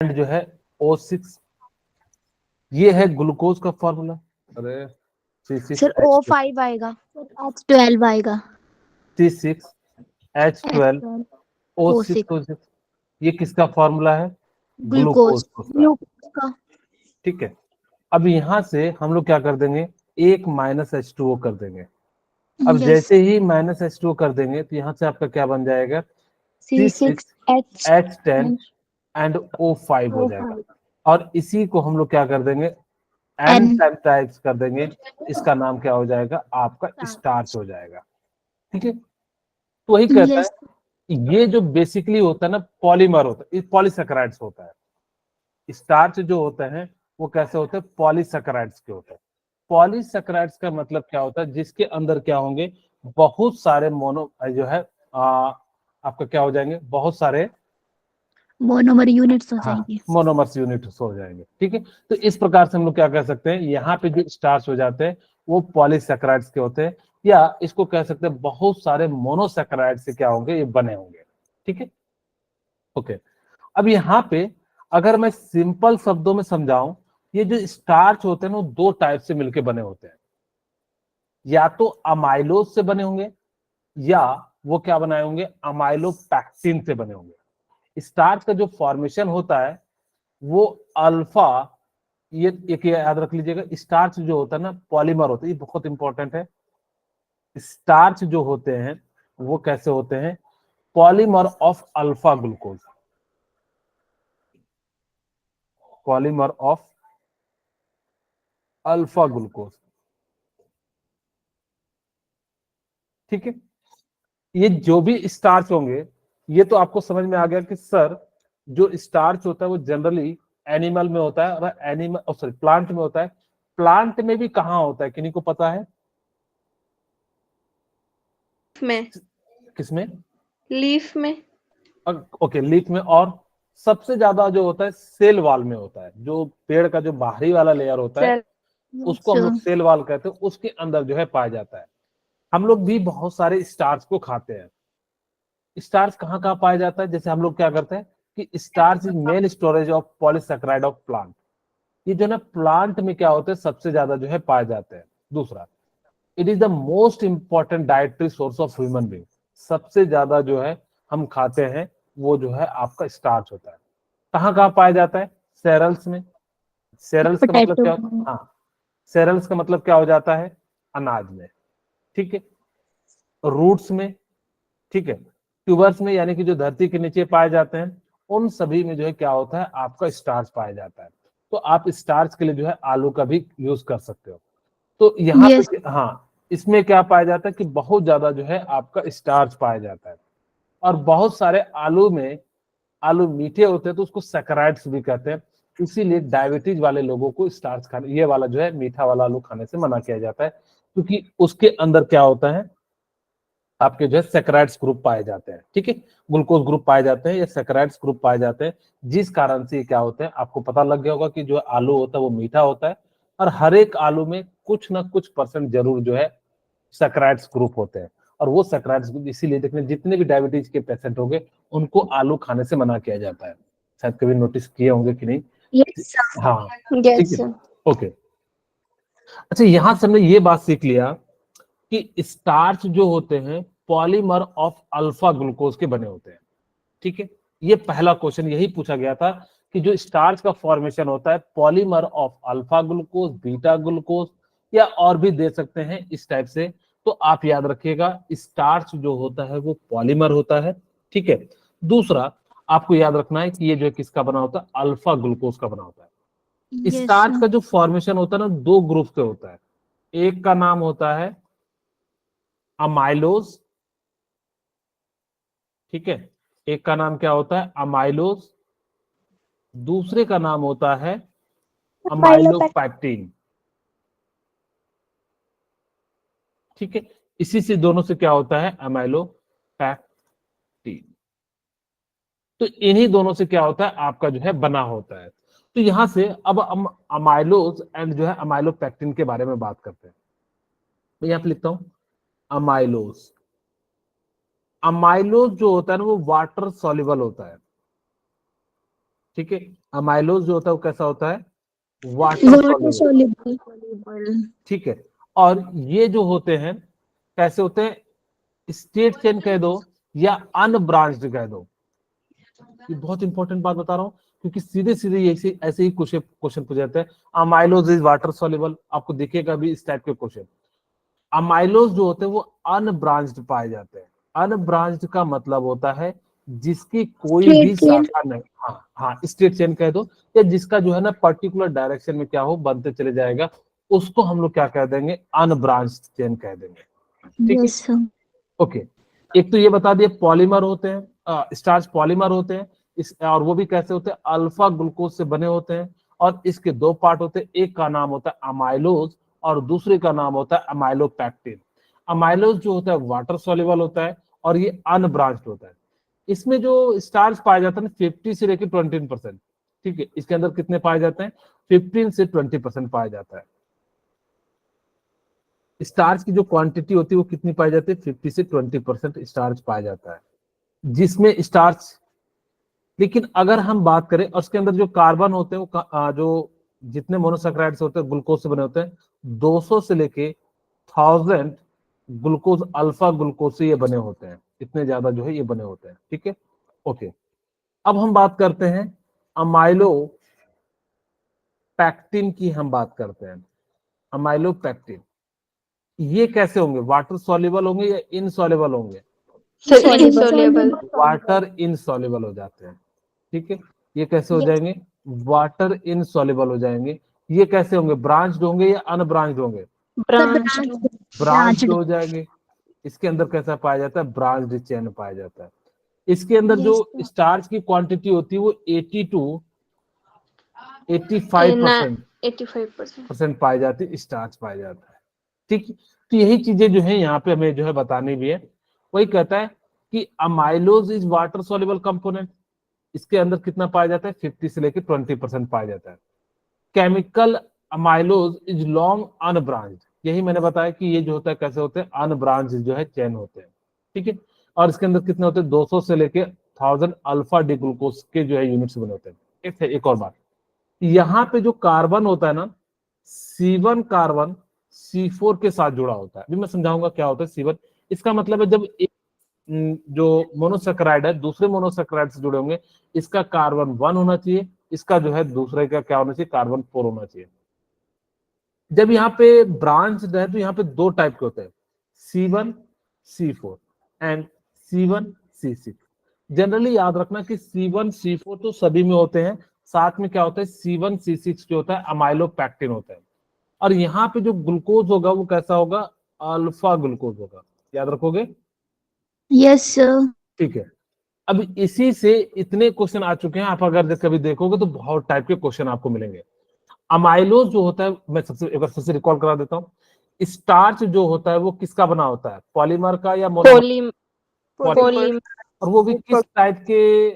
And जो है O6, ये है ग्लूकोज का फॉर्मूला। अरे सर O5 आएगा, H12 आएगा, C6H12 O6 O6, ये किसका फॉर्मूला है? ग्लूकोज, ग्लूकोज का। ग्लूकोज का। ठीक है, अब यहां से हम लोग क्या कर देंगे, एक -H2O कर देंगे। अब यस, जैसे ही -H2O कर देंगे तो यहाँ से आपका क्या बन जाएगा, C6H C6H10 एंड O5 हो जाएगा। O5 और इसी को हम लोग क्या कर देंगे, N N। टाइप्स कर देंगे, इसका नाम क्या हो जाएगा, आपका स्टार्च हो जाएगा। ठीक है, तो वही कहता है यस, ये जो बेसिकली होता है ना, पॉलीमर होता है, पॉलीसेकेराइड्स होता है। स्टार्च जो होते हैं वो कैसे होते हैं, पॉलीसेकेराइड्स के होते हैं। पॉलीसेकेराइड्स का मतलब क्या होता है, जिसके अंदर क्या होंगे, बहुत सारे मोनो जो है आपका क्या हो जाएंगे, बहुत सारे मोनोमर यूनिट्स हो हाँ जाएंगे। मोनोमर्स यूनिट्स हो जाएंगे। ठीक है, तो इस प्रकार से हम लोग क्या कह सकते हैं, यहाँ पे जो स्टार्च हो जाते हैं वो पॉलीसेकेराइड्स के होते हैं, या इसको कह सकते हैं बहुत सारे मोनोसेकेराइड से क्या होंगे, ये बने होंगे। ठीक है, ओके। अब यहाँ पे अगर मैं सिंपल शब्दों में समझाऊं, ये जो स्टार्च होते हैं ना, वो दो टाइप से मिलके बने होते हैं, या तो अमाइलोज से बने होंगे, या वो क्या बनाए होंगे, अमाइलोपैक्टिन से बने होंगे। स्टार्च का जो फॉर्मेशन होता है वो अल्फा, ये एक याद रख लीजिएगा, स्टार्च जो होता है ना पॉलीमर होता है, ये बहुत इंपॉर्टेंट है। स्टार्च जो होते हैं वो कैसे होते हैं, polymer of alpha glucose, polymer of alpha glucose. ठीक है, ये जो भी स्टार्च होंगे, ये तो आपको समझ में आ गया कि सर जो स्टार्च होता है वो जनरली एनिमल में होता है, और एनिमल सॉरी प्लांट में होता है। प्लांट में भी कहाँ होता है, किन्हीं को पता है? में, किसमें? लीफ में। ओके, लीफ में। और सबसे ज्यादा जो होता है सेल वाल में होता है, जो पेड़ का जो बाहरी वाला लेयर होता है सेल। उसको हम लोग सेल वाल कहते हैं, उसके अंदर जो है पाया जाता है। हम लोग भी बहुत सारे स्टार्च को खाते हैं। स्टार्च कहाँ कहाँ पाया जाता है, जैसे हम लोग क्या करते हैं कि starch is main storage of polysaccharide of plant, ये जो ना प्लांट में क्या होते हैं सबसे ज्यादा जो है पाए जाते हैं। दूसरा, it is the most important dietary source of human being, सबसे ज्यादा जो है हम खाते हैं वो जो है आपका स्टार्च होता है। कहाँ कहाँ पाया जाता है, सेरल्स में। सेरल्स का मतलब पोटैटो। क्या, हाँ, सेरल्स का मतलब क्या हो जाता है, अनाज में। ठीक है, रूट्स में। ठीक है, ट्यूबर्स में, यानी कि जो धरती के नीचे पाए जाते हैं, उन सभी में जो है क्या होता है, आपका स्टार्च पाया जाता है। तो आप स्टार्च के लिए जो है आलू का भी यूज कर सकते हो। तो यहाँ यस, पे हाँ, इसमें क्या पाया जाता है कि बहुत ज्यादा जो है आपका स्टार्च पाया जाता है। और बहुत सारे आलू में, आलू मीठे होते हैं तो उसको सैकराइड्स भी कहते हैं, इसीलिए डायबिटीज वाले लोगों को स्टार्च खाने, ये वाला जो है मीठा वाला आलू खाने से मना किया जाता है, क्योंकि उसके अंदर क्या होता है, आपके जो है सैकराइड्स ग्रुप पाए जाते हैं। ठीक है, ग्लूकोज ग्रुप पाए जाते हैं या सैकराइड्स ग्रुप पाए जाते हैं, जिस कारण से क्या होता है, आपको पता लग गया होगा कि जो आलू होता है वो मीठा होता है, और हर एक आलू में कुछ ना कुछ परसेंट जरूर जो है सैकराइड्स ग्रुप होते हैं। और वो सैकराइड्स ग्रुप इसीलिए देखने, जितने भी डायबिटीज के पेशेंट होंगे उनको आलू खाने से मना किया जाता है। शायद कभी नोटिस किए होंगे कि नहीं। यस, हाँ, ठीक यस है, सर। ओके। अच्छा, यहां से हमने ये बात सीख लिया कि स्टार्च जो होते हैं पॉलीमर ऑफ अल्फा ग्लूकोज के बने होते हैं। ठीक है, ये पहला क्वेश्चन यही पूछा गया था कि जो स्टार्च का फॉर्मेशन होता है polymer of alpha glucose, beta glucose, या और भी दे सकते हैं इस टाइप से। तो आप याद रखिएगा स्टार्च जो होता है वो पॉलीमर होता है। ठीक है, दूसरा आपको याद रखना है कि ये जो है किसका बना होता है, अल्फा ग्लूकोज का बना होता है। यस, स्टार्च का जो फॉर्मेशन होता है ना, दो ग्रुप से होता है। एक का नाम होता है अमाइलोज। ठीक है, एक का नाम क्या होता है, अमाइलोज। दूसरे का नाम होता है अमाइलोपैक्टिन। ठीक है, इसी से दोनों से क्या होता है, अमाइलोपैक्टिन। तो इन्हीं दोनों से क्या होता है, आपका जो है बना होता है। तो यहां से अब हम अमाइलोज एंड जो है अमाइलोपैक्टिन के बारे में बात करते हैं। मैं यहां पे लिखता हूं अमाइलोज। अमाइलोज जो होता है ना वो वाटर सॉल्युबल होता है। ठीक है। अमाइलोज जो होता है वो कैसा होता है, वाटर वाटर सॉल्युबल, सॉल्युबल। ठीक है। और ये जो होते हैं कैसे होते हैं, स्ट्रेट चेन कह दो या अनब्रांच्ड कह दो। ये बहुत इंपॉर्टेंट बात बता रहा हूँ, क्योंकि सीधे सीधे ऐसे ऐसे ही क्वेश्चन पूछ जाते हैं। अमाइलोज इज वाटर सॉल्युबल, आपको दिखेगा भी इस टाइप के क्वेश्चन। अमाइलोज जो होते हैं वो अनब्रांच्ड पाए जाते हैं। अनब्रांच्ड का मतलब होता है जिसकी कोई भी स्ट्रेट चेन। शाखा नहीं, हाँ हाँ स्ट्रेट चेन कह दो, या जिसका जो है ना पर्टिकुलर डायरेक्शन में क्या हो बनते चले जाएगा, उसको हम लोग क्या कह देंगे, अनब्रांच्ड चेन कह देंगे। ठीक है, यस सर। ओके। एक तो ये बता दिए पॉलीमर होते हैं, स्टार्च पॉलीमर होते हैं, इस और वो भी कैसे होते हैं, अल्फा ग्लूकोज से बने होते हैं। और इसके दो पार्ट होते हैं, एक का नाम होता है अमाइलोज और दूसरे का नाम होता है अमाइलोपैक्टिन। अमाइलोज जो होता है वाटर सॉल्युबल होता है और ये अनब्रांच्ड होता है। इसमें जो स्टार्च पाया जाता है ना 50 से लेकर 20%, ठीक है। इसके अंदर कितने पाए जाते हैं, 15 से 20% पाया जाता है। स्टार्च की जो क्वांटिटी होती है वो कितनी पाई जाती है, 50 से 20% स्टार्च पाया जाता है जिसमें स्टार्च। लेकिन अगर हम बात करें और उसके अंदर जो कार्बन होते हैं वो जो जितने मोनोसैकेराइड्स होते हैं ग्लूकोज से बने होते हैं, 200 से लेके 1000 ग्लूकोज अल्फा ग्लूकोज से ये बने होते हैं। इतने ज्यादा जो है ये बने होते हैं, ठीक है, ओके। अब हम बात करते हैं अमाइलो पैक्टिन की, हम बात करते हैं अमाइलो पैक्टिन। ये कैसे होंगे, वाटर सॉल्युबल होंगे या इनसॉल्युबल होंगे, सर इनसोल्युबल। वाटर इनसॉल्युबल हो जाते हैं, ठीक है। ये कैसे हो जाएंगे, वाटर इनसॉल्युबल हो जाएंगे। ये कैसे होंगे, ब्रांच्ड होंगे या अनब्रांच्ड होंगे, ब्रांच। ब्रांच्ड हो जाएंगे। इसके अंदर कैसा पाया जाता है, ब्रांच्ड चेन पाया जाता है। इसके अंदर जो स्टार्च की क्वांटिटी होती है वो 80 टू 85% 85%। पाई जाती है, स्टार्च पाया जाता है, ठीक। तो यही चीजें जो है यहाँ पे हमें जो है बतानी भी है। वही कहता है कि amylose is water soluble component, इसके अंदर कितना पाया जाता है, 50 से लेकर 20% पाया जाता है। Chemical amylose is long unbranched, यही मैंने बताया कि ये जो होता है कैसे होते हैं, अनब्रांच्ड जो है चेन होते हैं, ठीक है। और इसके अंदर कितने होते हैं, 200 से लेके 1000 अल्फा डी ग्लूकोज के जो है यूनिट्स बने होते हैं। एक और बात, यहाँ पे जो कार्बन होता है ना, C1 कार्बन C4 के साथ जुड़ा होता है। अभी मैं समझाऊंगा क्या होता है C1। इसका मतलब है जब एक जो मोनोसेकेराइड है दूसरे मोनोसेकेराइड से जुड़े होंगे, इसका कार्बन 1 होना चाहिए, इसका जो है दूसरे का क्या होना चाहिए, कार्बन 4 होना चाहिए। जब यहाँ पे ब्रांच है तो यहाँ पे दो टाइप के होते हैं, C1 C4 and C1 C6। Generally याद रखना कि C1 C4 तो सभी में होते हैं, साथ में क्या होता है C1 C6 जो होता है अमाइलोपैक्टिन होता है। और यहाँ पे जो ग्लूकोज होगा वो कैसा होगा, अल्फा ग्लूकोज होगा, याद रखोगे, यस सर। ठीक है। अब इसी से इतने क्वेश्चन आ चुके हैं, आप अगर कभी देखोगे तो बहुत टाइप के क्वेश्चन आपको मिलेंगे। अमाइलोज जो होता है, मैं सबसे एक बार फिर से रिकॉल करा देता हूँ। स्टार्च जो होता है वो किसका बना होता है, पॉलीमर का या मोनोमर, पॉलीमर। और वो भी किस टाइप के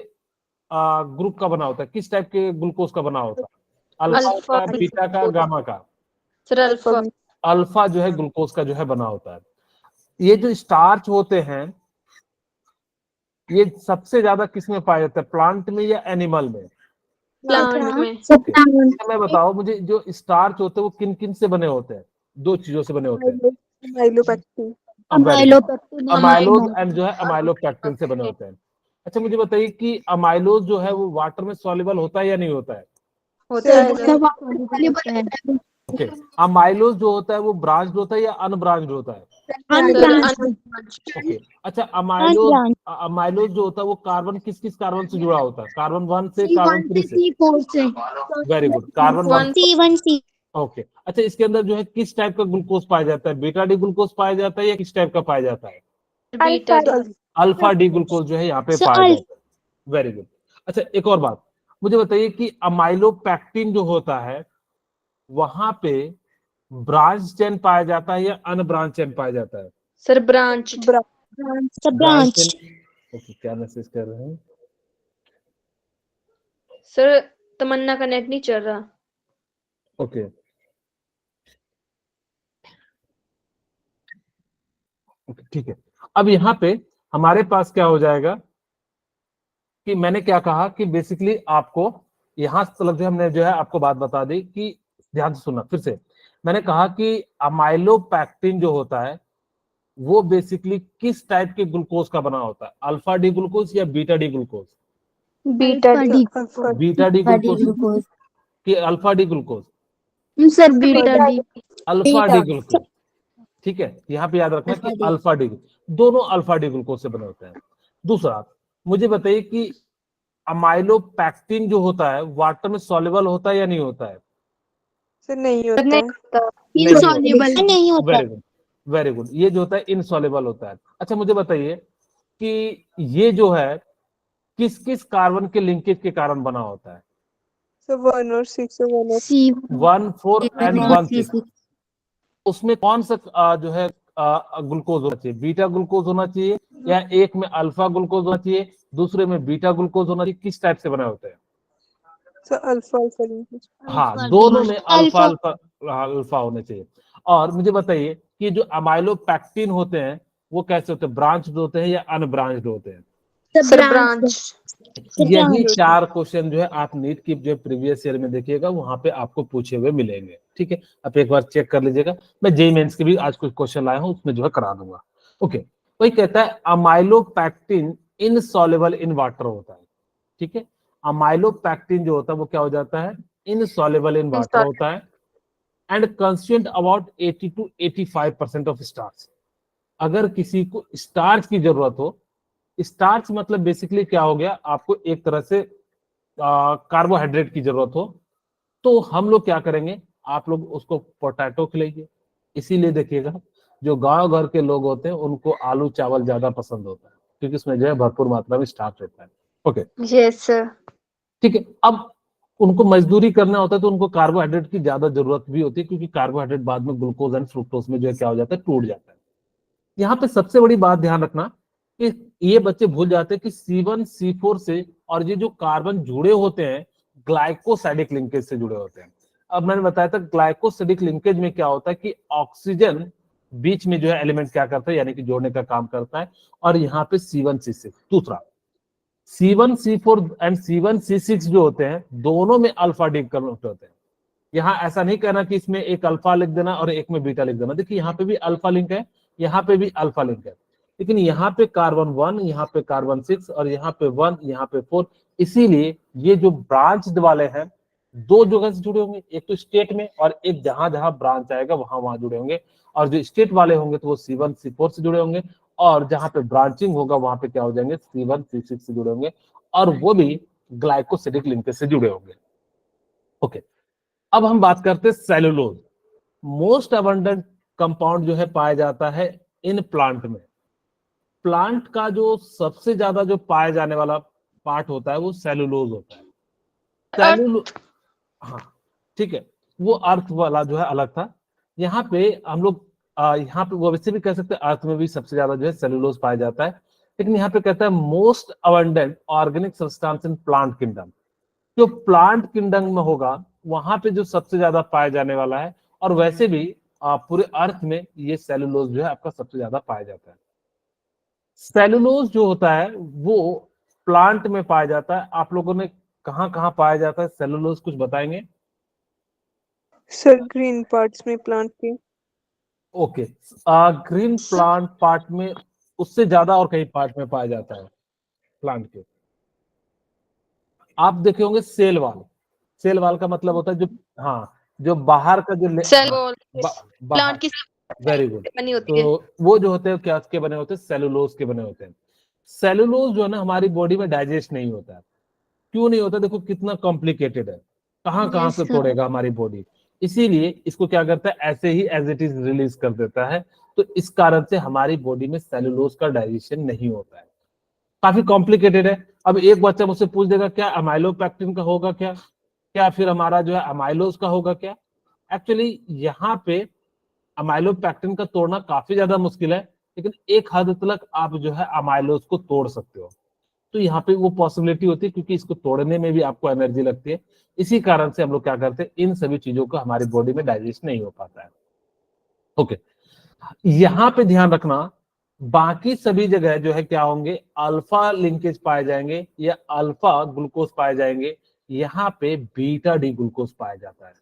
ग्रुप का बना होता है, किस टाइप के ग्लूकोज का बना होता है, अल्फा अल्फा। का, बीटा का, गामा का। Sir alpha. अल्फा जो है ग्लूकोज का जो है बना होता है। ये जो स्टार्च होते हैं ये सबसे ज्यादा किस में पाया जाता है, प्लांट में या एनिमल में, प्लांट में। Okay. मैं बताओ मुझे, जो स्टार्च होते हैं वो किन किन से बने होते हैं, दो चीजों से बने होते हैं, अमाइलोपैक्टिन। अमाइलोपैक्टिन अमाइलोज एंड जो है अमाइलोपैक्टिन से बने होते हैं। अच्छा मुझे बताइए कि अमाइलोज जो है वो वाटर में सॉल्युबल होता है या नहीं होता है, होता है सर। ओके। अमाइलोज जो होता है वो ब्रांच्ड होता है या अनब्रांच्ड होता है, ओके। अच्छा अमाइलोज जो होता है वो कार्बन किस किस कार्बन से जुड़ा होता है, कार्बन 1 से, कार्बन 3 से, very good, carbon 1, C1C। Okay. अच्छा इसके अंदर जो है किस टाइप का ग्लूकोज पाया जाता है, बीटा डी ग्लूकोज पाया जाता है या किस टाइप का पाया जाता है, beta D. Alpha D glucose जो है यहाँ पे पाया जाता है, वेरी गुड। अच्छा एक और बात मुझे बताइए कि अमाइलोपैक्टिन जो होता है वहां पे ब्रांच चेन पाया जाता है या अनब्रांच चेन पाया जाता है, sir branch. Branch chain, okay. क्या मैसेज कर रहे हैं, सर तमन्ना का नेट नहीं चल रहा। ओके ओके ठीक है। अब यहाँ पे हमारे पास क्या हो जाएगा कि मैंने क्या कहा कि बेसिकली आपको यहाँ तक जो हमने जो है आपको बात बता दी कि ध्यान से सुनना फिर से। मैंने कहा कि अमाइलोपैक्टिन जो होता है वो बेसिकली किस टाइप के ग्लूकोज का बना होता है, अल्फा डी ग्लूकोज या beta D glucose? Beta D. Beta D glucose कि alpha D glucose? Sir beta D. Alpha D glucose, ठीक है, यहाँ पे याद रखना कि अल्फा डी, दोनों अल्फा डी ग्लूकोज से बने होते हैं। दूसरा मुझे बताइए कि अमाइलोपैक्टिन जो होता है वाटर में सॉल्युबल होता है या नहीं होता है? सर नहीं होता है। इनसॉल्युबल नहीं होता। वेरी गुड, वेरी गुड, ये जो होता है इनसॉल्युबल होता है। अच्छा मुझे बताइए कि ये जो है किस किस कार्बन के लिंकेज के कारण बना होता है? सर 1 और 6 और 1 और सी 1 4 एंड 1 6। उसमें कौन सा जो है ग्लूकोज होना चाहिए? बीटा ग्लूकोज होना चाहिए या एक में अल्फा ग्लूकोज होना चाहिए, दूसरे में बीटा ग्लूकोज होना चाहिए? किस टाइप से बने होते हैं? Sir alpha alpha linkage. हाँ, दोनों में अल्फा अल्फा अल्फा होने चाहिए। और मुझे बताइए कि जो अमाइलोपैक्टिन होते हैं वो कैसे होते हैं, ब्रांच्ड होते हैं या अनब्रांच्ड होते हैं? Sir branch. यही 4 क्वेश्चन जो है आप नीट की जो प्रीवियस ईयर में देखिएगा वहां पे आपको पूछे हुए मिलेंगे, ठीक है। आप एक बार चेक कर लीजिएगा, मैं जेईई मेंस के भी आज कुछ क्वेश्चन लाया हूं उसमें जो है करा दूंगा। ओके, वही कहता है अमाइलोपैक्टिन इनसॉल्युबल इन वाटर होता है, ठीक है। अमाइलोपैक्टिन जो होता है वो क्या हो जाता है, इनसॉल्युबल इन वाटर होता है and constituent about 80 to 85% of starch. अगर किसी को स्टार्च की जरूरत हो, स्टार्च मतलब बेसिकली क्या हो गया, आपको एक तरह से कार्बोहाइड्रेट की जरूरत हो तो हम लोग क्या करेंगे, आप लोग उसको पोटैटो खिलाइए। इसीलिए देखिएगा जो गांव घर के लोग होते हैं उनको आलू चावल ज्यादा पसंद होता है क्योंकि उसमें जो है भरपूर मात्रा में स्टार्च रहता है। Okay, yes sir. ठीक है। अब उनको मजदूरी करना होता है तो उनको कार्बोहाइड्रेट की ज्यादा जरूरत भी होती है क्योंकि कार्बोहाइड्रेट बाद में ग्लूकोज एंड फ्रुक्टोज में जो है क्या हो जाता है, टूट जाता है। यहाँ पे सबसे बड़ी बात ध्यान रखना कि ये बच्चे भूल जाते हैं कि C1 C4 से और ये जो कार्बन जुड़े होते हैं ग्लाइकोसाइडिक लिंकेज से जुड़े होते हैं। अब मैंने बताया था ग्लाइकोसाइडिक लिंकेज में क्या होता है कि ऑक्सीजन बीच में जो है एलिमेंट क्या करता है यानी कि जोड़ने का काम करता है और यहाँ पे C1 C6। दूसरा C1 C4 and C1 C6 जो होते हैं दोनों में अल्फा डी कन्वर्ट होते हैं। यहाँ ऐसा नहीं कहना कि इसमें एक अल्फा लिख देना और एक में बीटा लिख देना। देखिए यहाँ पे भी अल्फा लिंक है, यहाँ पे भी अल्फा लिंक है, लेकिन यहाँ पे कार्बन 1, यहाँ पे कार्बन 6 और यहाँ पे 1, यहाँ पे 4। इसीलिए ये जो ब्रांच वाले हैं दो जगह से जुड़े होंगे, एक तो स्टेट में और एक जहां जहां ब्रांच आएगा वहां वहां जुड़े होंगे। और जो स्टेट वाले होंगे तो वो C1 C4 से जुड़े होंगे और जहां पे ब्रांचिंग होगा वहां पे क्या हो जाएंगे, C1 C6 से जुड़े होंगे और वो भी ग्लाइकोसिडिक लिंकेज से जुड़े होंगे। ओके, अब हम बात करते हैं सेलुलोज। मोस्ट अबंडेंट कंपाउंड जो है पाया जाता है इन प्लांट में। प्लांट का जो सबसे ज्यादा जो पाया जाने वाला पार्ट होता है वो सेलुलोज होता है। हाँ ठीक है, वो अर्थ वाला जो है अलग था। यहाँ पे हम लोग यहाँ पे वो वैसे भी कह सकते हैं अर्थ में भी सबसे ज्यादा जो है सेलुलोज पाया जाता है, लेकिन यहाँ पे कहता है most abundant organic substance in plant kingdom. जो प्लांट किंगडम में होगा वहां पे जो सबसे ज्यादा पाया जाने वाला है और वैसे भी पूरे अर्थ में ये सेलुलोज जो है आपका सबसे ज्यादा पाया जाता है। सेलुलोज जो होता है वो प्लांट में पाया जाता है। आप लोगों ने कहाँ कहाँ पाया जाता है सेलुलोज, कुछ बताएंगे? सर ग्रीन पार्ट्स में प्लांट के। ओके, ग्रीन प्लांट पार्ट में, उससे ज्यादा और कई पार्ट में पाया जाता है प्लांट के। आप देखे होंगे सेल वाल। सेल वाल का मतलब होता है जो, हाँ, जो बाहर का जो सेल वॉल प्लांट की वेरी गुड। बनी होती है। तो वो जो होते हैं क्या के बने होते हैं, सेलुलोज के बने होते हैं। सेलुलोज जो है ना हमारी बॉडी में डाइजेस्ट नहीं होता है। क्यों नहीं होता? देखो कितना कॉम्प्लिकेटेड है, कहाँ कहाँ से तोड़ेगा हमारी बॉडी। इसीलिए इसको क्या करता है, ऐसे ही एज इट इज रिलीज कर देता है। तो इस कारण से हमारी बॉडी में सेलुलोज का डाइजेशन नहीं होता है, काफी कॉम्प्लिकेटेड है। अब एक बच्चा मुझसे पूछ देगा क्या अमाइलोपैक्टिन का होगा क्या, क्या फिर हमारा जो है अमाइलोज का होगा क्या? एक्चुअली यहाँ पे अमाइलोपैक्टिन का तोड़ना काफी ज्यादा मुश्किल है, लेकिन एक हद तक आप जो है अमाइलोज को तोड़ सकते हो। तो यहाँ पे वो पॉसिबिलिटी होती है क्योंकि इसको तोड़ने में भी आपको एनर्जी लगती है। इसी कारण से हम लोग क्या करते हैं, इन सभी चीजों का हमारी बॉडी में डाइजेस्ट नहीं हो पाता है। ओके, यहाँ पे ध्यान रखना बाकी सभी जगह जो है क्या होंगे, अल्फा लिंकेज पाए जाएंगे या अल्फा ग्लूकोज पाए जाएंगे यहाँ पे बीटा डी ग्लूकोज पाया जाता है।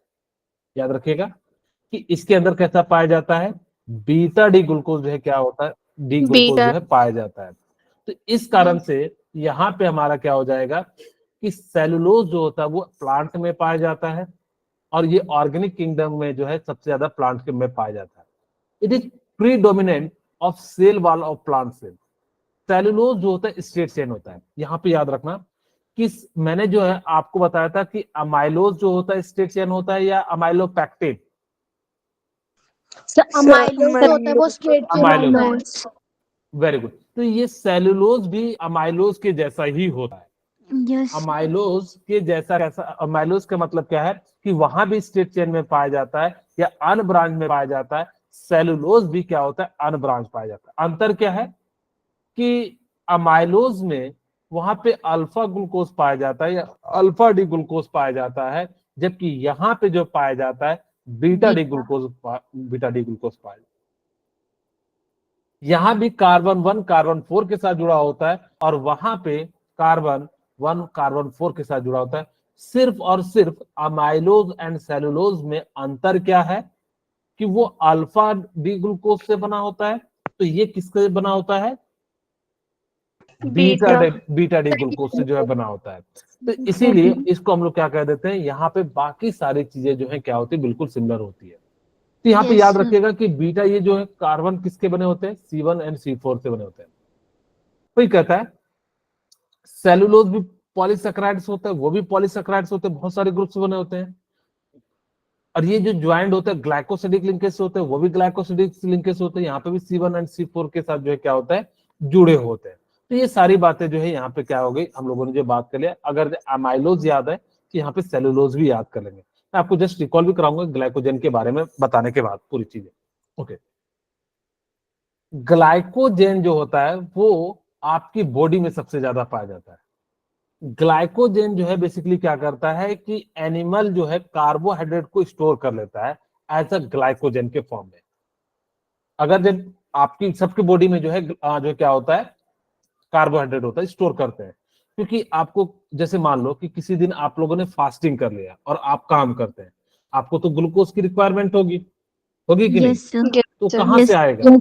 याद रखिएगा कि इसके अंदर कैसा पाया जाता है, बीटा डी ग्लूकोज जो है क्या होता है, डी ग्लूकोज बीटा जो है पाया जाता है। तो इस कारण से यहाँ पे हमारा क्या हो जाएगा कि सेलुलोज जो होता है वो प्लांट में पाया जाता है, और ये ऑर्गेनिक किंगडम में जो है सबसे ज्यादा प्लांट में पाया जाता है। It is predominant of cell wall of plant cell. Cellulose जो होता है स्ट्रेट चेन होता है। यहाँ पे याद रखना कि मैंने जो है आपको बताया था कि अमाइलोज जो होता है स्ट्रेट चेन होता है या अमाइलोपैक्टिन। अमाइलोज जो होता है वो स्ट्रेट चेन होता है। Very good. तो ये सेलुलोज भी अमाइलोज के जैसा ही होता है। यस अमाइलोज के जैसा कैसा, अमाइलोज का मतलब क्या है कि वहां भी स्ट्रेट चेन में पाया जाता है या अनब्रांच में पाया जाता है। सेलुलोज भी क्या होता है, अनब्रांच पाया जाता है। अंतर क्या है कि अमाइलोज में वहां पे अल्फा ग्लूकोज पाया जाता है या अल्फा डी ग्लूकोज पाया जाता है, जबकि यहाँ पे जो पाया जाता है बीटा डी ग्लूकोज पाया जाता है। यहाँ भी कार्बन 1 कार्बन 4 के साथ जुड़ा होता है और वहां पे कार्बन 1 कार्बन 4 के साथ जुड़ा होता है। सिर्फ और सिर्फ अमाइलोज एंड सेलुलोज में अंतर क्या है कि वो अल्फा डी ग्लूकोज से बना होता है, तो ये किससे बना होता है, बीटा डी ग्लूकोज से जो है बना होता है। तो इसीलिए इसको हम लोग क्या कह देते हैं, यहाँ पे बाकी सारी चीजें जो है क्या होती है, बिल्कुल सिमिलर होती है। तो यहाँ पे याद रखिएगा कि बीटा ये जो है कार्बन किसके बने होते हैं, C1 एंड C4 से बने होते हैं। कोई कहता है सेलुलोज भी पॉलीसैकेराइड्स होता है, वो भी पॉलीसैकेराइड्स होते हैं, बहुत सारे ग्रुप से बने होते हैं। और ये जो ज्वाइंट होता है ग्लाइकोसिडिक लिंकेज से होते हैं, वो भी ग्लाइकोसिडिक लिंकेज होते हैं। यहाँ पे भी C1 एंड C4 के साथ जो है क्या होता है, जुड़े होते हैं। तो ये सारी बातें जो है यहाँ पे क्या हो गई, हम लोगों ने जो बात कर लिया। अगर अमाइलोज याद है कि यहाँ पे सेलुलोज भी याद कर लेंगे। मैं आपको जस्ट रिकॉल भी कराऊंगा ग्लाइकोजन के बारे में बताने के बाद पूरी चीजें। ओके, ग्लाइकोजन जो होता है वो आपकी बॉडी में सबसे ज्यादा पाया जाता है। ग्लाइकोजन जो है बेसिकली क्या करता है कि एनिमल जो है कार्बोहाइड्रेट को स्टोर कर लेता है एज अ ग्लाइकोजन के फॉर्म में। अगर जब आपकी सबके बॉडी में जो है जो क्या होता है, कार्बोहाइड्रेट होता है, स्टोर करते हैं। क्योंकि आपको जैसे मान लो कि किसी दिन आप लोगों ने फास्टिंग कर लिया और आप काम करते हैं, आपको तो ग्लूकोज की रिक्वायरमेंट होगी कि नहीं? तो कहाँ से आएगा?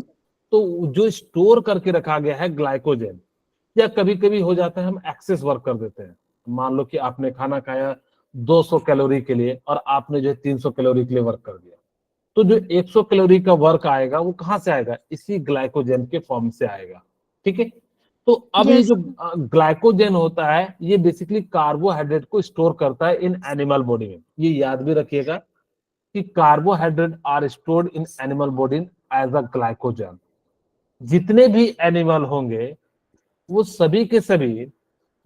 तो जो स्टोर करके रखा गया है ग्लाइकोजन, या कभी कभी हो जाता है हम एक्सेस वर्क कर देते हैं। मान लो कि आपने खाना खाया 200 कैलोरी के लिए और आपने जो है 300 कैलोरी के लिए वर्क कर दिया, तो जो 100 कैलोरी का वर्क आएगा वो कहाँ से आएगा, इसी ग्लाइकोजन के फॉर्म से आएगा। ठीक है, तो अब ये जो ग्लाइकोजन होता है ये बेसिकली कार्बोहाइड्रेट को स्टोर करता है इन एनिमल बॉडी में। ये याद भी रखिएगा कि carbohydrate are stored in animal body as a glycogen. जितने भी एनिमल होंगे वो सभी के सभी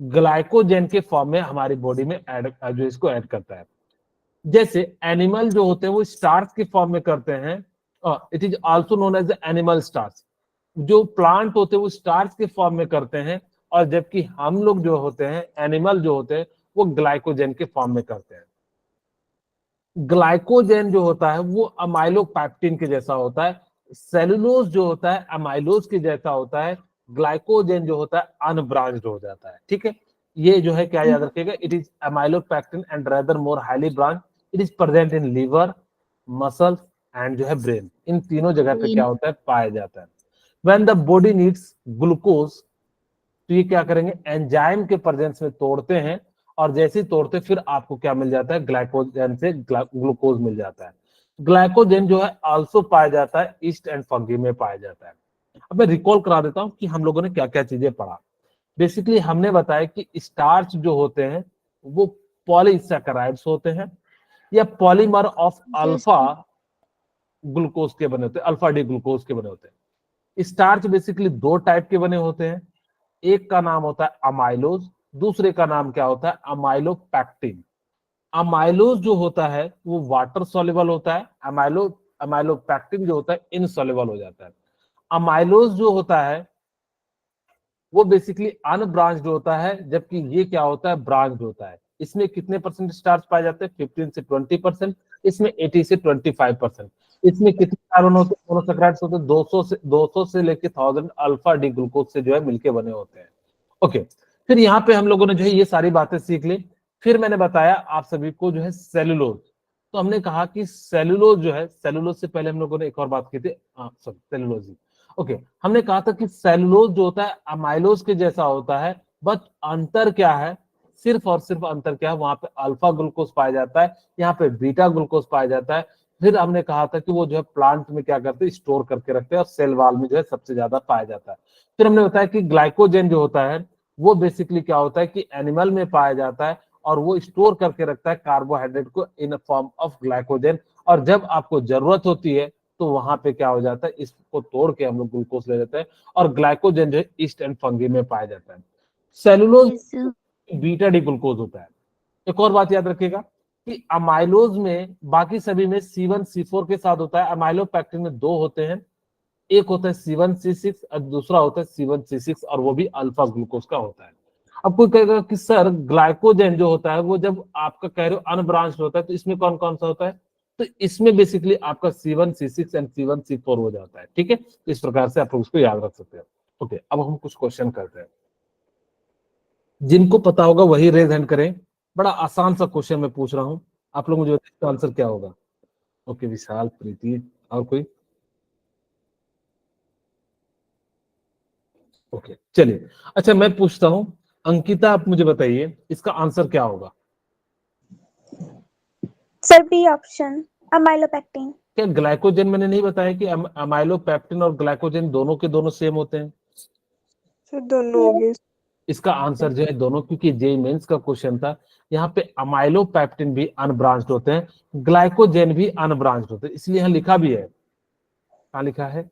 ग्लाइकोजन के फॉर्म में हमारी बॉडी में ऐड, जो इसको ऐड करता है। जैसे एनिमल जो होते हैं वो स्टार्च के फॉर्म में करते हैं, it is also known as animal starch. जो प्लांट होते हैं वो स्टार्च के फॉर्म में करते हैं, और जबकि हम लोग जो होते हैं एनिमल जो होते हैं वो ग्लाइकोजन के फॉर्म में करते हैं। ग्लाइकोजन जो होता है वो अमाइलोपैक्टिन के जैसा होता है, सेलुलोज जो होता है अमाइलोज के जैसा होता है, ग्लाइकोजन जो होता है अनब्रांच्ड हो जाता है। ठीक है, ये जो है क्या याद रखिएगा, it is amylopectin and rather more highly branch. It is present in liver, muscles and जो है ब्रेन। इन तीनों जगह पे क्या होता है, पाया जाता है। When the body needs glucose, तो ये क्या करेंगे, एंजाइम के प्रेजेंस में तोड़ते हैं, और जैसे ही तोड़ते फिर आपको क्या मिल जाता है, ग्लाइकोजन से ग्लूकोज मिल जाता है। ग्लाइकोजन जो है आल्सो पाया जाता है ईस्ट एंड फंगी में पाया जाता है। अब मैं रिकॉल करा देता हूं कि हम लोगों ने क्या क्या चीजें पढ़ा। बेसिकली हमने बताया कि स्टार्च जो होते हैं वो पॉलीसैकेराइड्स होते हैं या पॉलीमर ऑफ अल्फा ग्लूकोज के बने होते हैं, अल्फा डी ग्लूकोज के बने होते हैं। स्टार्च बेसिकली दो टाइप के बने होते हैं, एक का नाम होता है अमाइलोज, दूसरे का नाम क्या होता है, अमाइलोपैक्टिन। अमाइलोज जो होता है वो वाटर सॉल्युबल होता है, अमाइलोपैक्टिन जो होता है इनसॉल्युबल हो जाता है। अमाइलोज जो होता है वो बेसिकली अनब्रांच्ड होता है, जबकि ये क्या होता है, ब्रांच्ड होता है। इसमें कितने परसेंट स्टार्च पाए जाते हैं, 15 से 20%, इसमें 80 से 25%। इसमें कितने कार्बन होते हैं, मोनोसैकेराइड्स होते हैं 200 से लेके 1000 अल्फा डी ग्लूकोज से जो है मिलके बने होते हैं। ओके, फिर यहाँ पे हम लोगों ने जो है ये सारी बातें सीख ली फिर मैंने बताया आप सभी को जो है सेलुलोज। तो हमने कहा कि सेलुलोज जो है, सेलुलोज से पहले हम लोगों ने एक और बात की थी, सॉरी सेलुलोज, ओके। हमने कहा था कि सेलुलोज जो होता है अमाइलोज के जैसा होता है, बट अंतर क्या है, सिर्फ और सिर्फ अंतर क्या है, वहां पे अल्फा ग्लूकोज पाया जाता है, यहाँ पे बीटा ग्लूकोज पाया जाता है। फिर हमने कहा था कि वो जो है प्लांट में क्या करते हैं, स्टोर करके रखते हैं, और सेल वॉल में जो है सबसे ज्यादा पाया जाता है। फिर हमने बताया कि ग्लाइकोजेन जो होता है वो बेसिकली क्या होता है कि एनिमल में पाया जाता है, और वो स्टोर करके रखता है कार्बोहाइड्रेट को इन फॉर्म ऑफ ग्लाइकोजेन, और जब आपको जरूरत होती है तो वहां पे क्या हो जाता है, इसको तोड़ के हम लोग ग्लूकोज ले लेते हैं, और ग्लाइकोजेन जो है ईस्ट एंड फंगी में पाया जाता है। Cellulose Yes, sir. Beta D glucose होता है। एक और बात याद रखिएगा कि अमाइलोज में बाकी सभी में C1 C4 के साथ होता है, अमाइलोपैक्टिन में दो होते हैं, एक होता है C1 C6 और दूसरा होता है C1 C6, और वो भी अल्फा ग्लूकोज का होता है। अब कोई कहेगा कि सर ग्लाइकोजेन जो होता है वो जब आपका कह रहे हो अनब्रांच्ड होता है, तो इसमें कौन कौन सा होता है, तो इसमें बेसिकली आपका C1 C6 and C1 C4 हो जाता है, ठीक है। तो इस प्रकार से आप लोग उसको याद रख सकते हैं। ओके, अब हम कुछ क्वेश्चन करते हैं, जिनको पता होगा वही रेज हैंड करें। बड़ा आसान सा क्वेश्चन मैं पूछ रहा हूं, आप लोग मुझे बताइए इसका आंसर क्या होगा। ओके, विशाल, प्रीति, और कोई? ओके, चलिए। अच्छा, मैं पूछता हूं, अंकिता आप मुझे बताइए इसका आंसर क्या होगा। Sir B option, amylopectin. क्या ग्लाइकोजन मैंने नहीं बताया कि अमाइलोपेप्टिन और ग्लाइकोजन दोनों के दोनों सेम होते हैं? सर दोनों हो गए। इसका आंसर जो है दोनों, क्योंकि जेईई मेंस का क्वेश्चन था। यहाँ पे अमाइलोपेप्टिन भी अनब्रांच्ड होते हैं, ग्लाइकोजेन भी अनब्रांच्ड होते हैं, इसलिए यहाँ लिखा भी है। कहाँ लिखा है?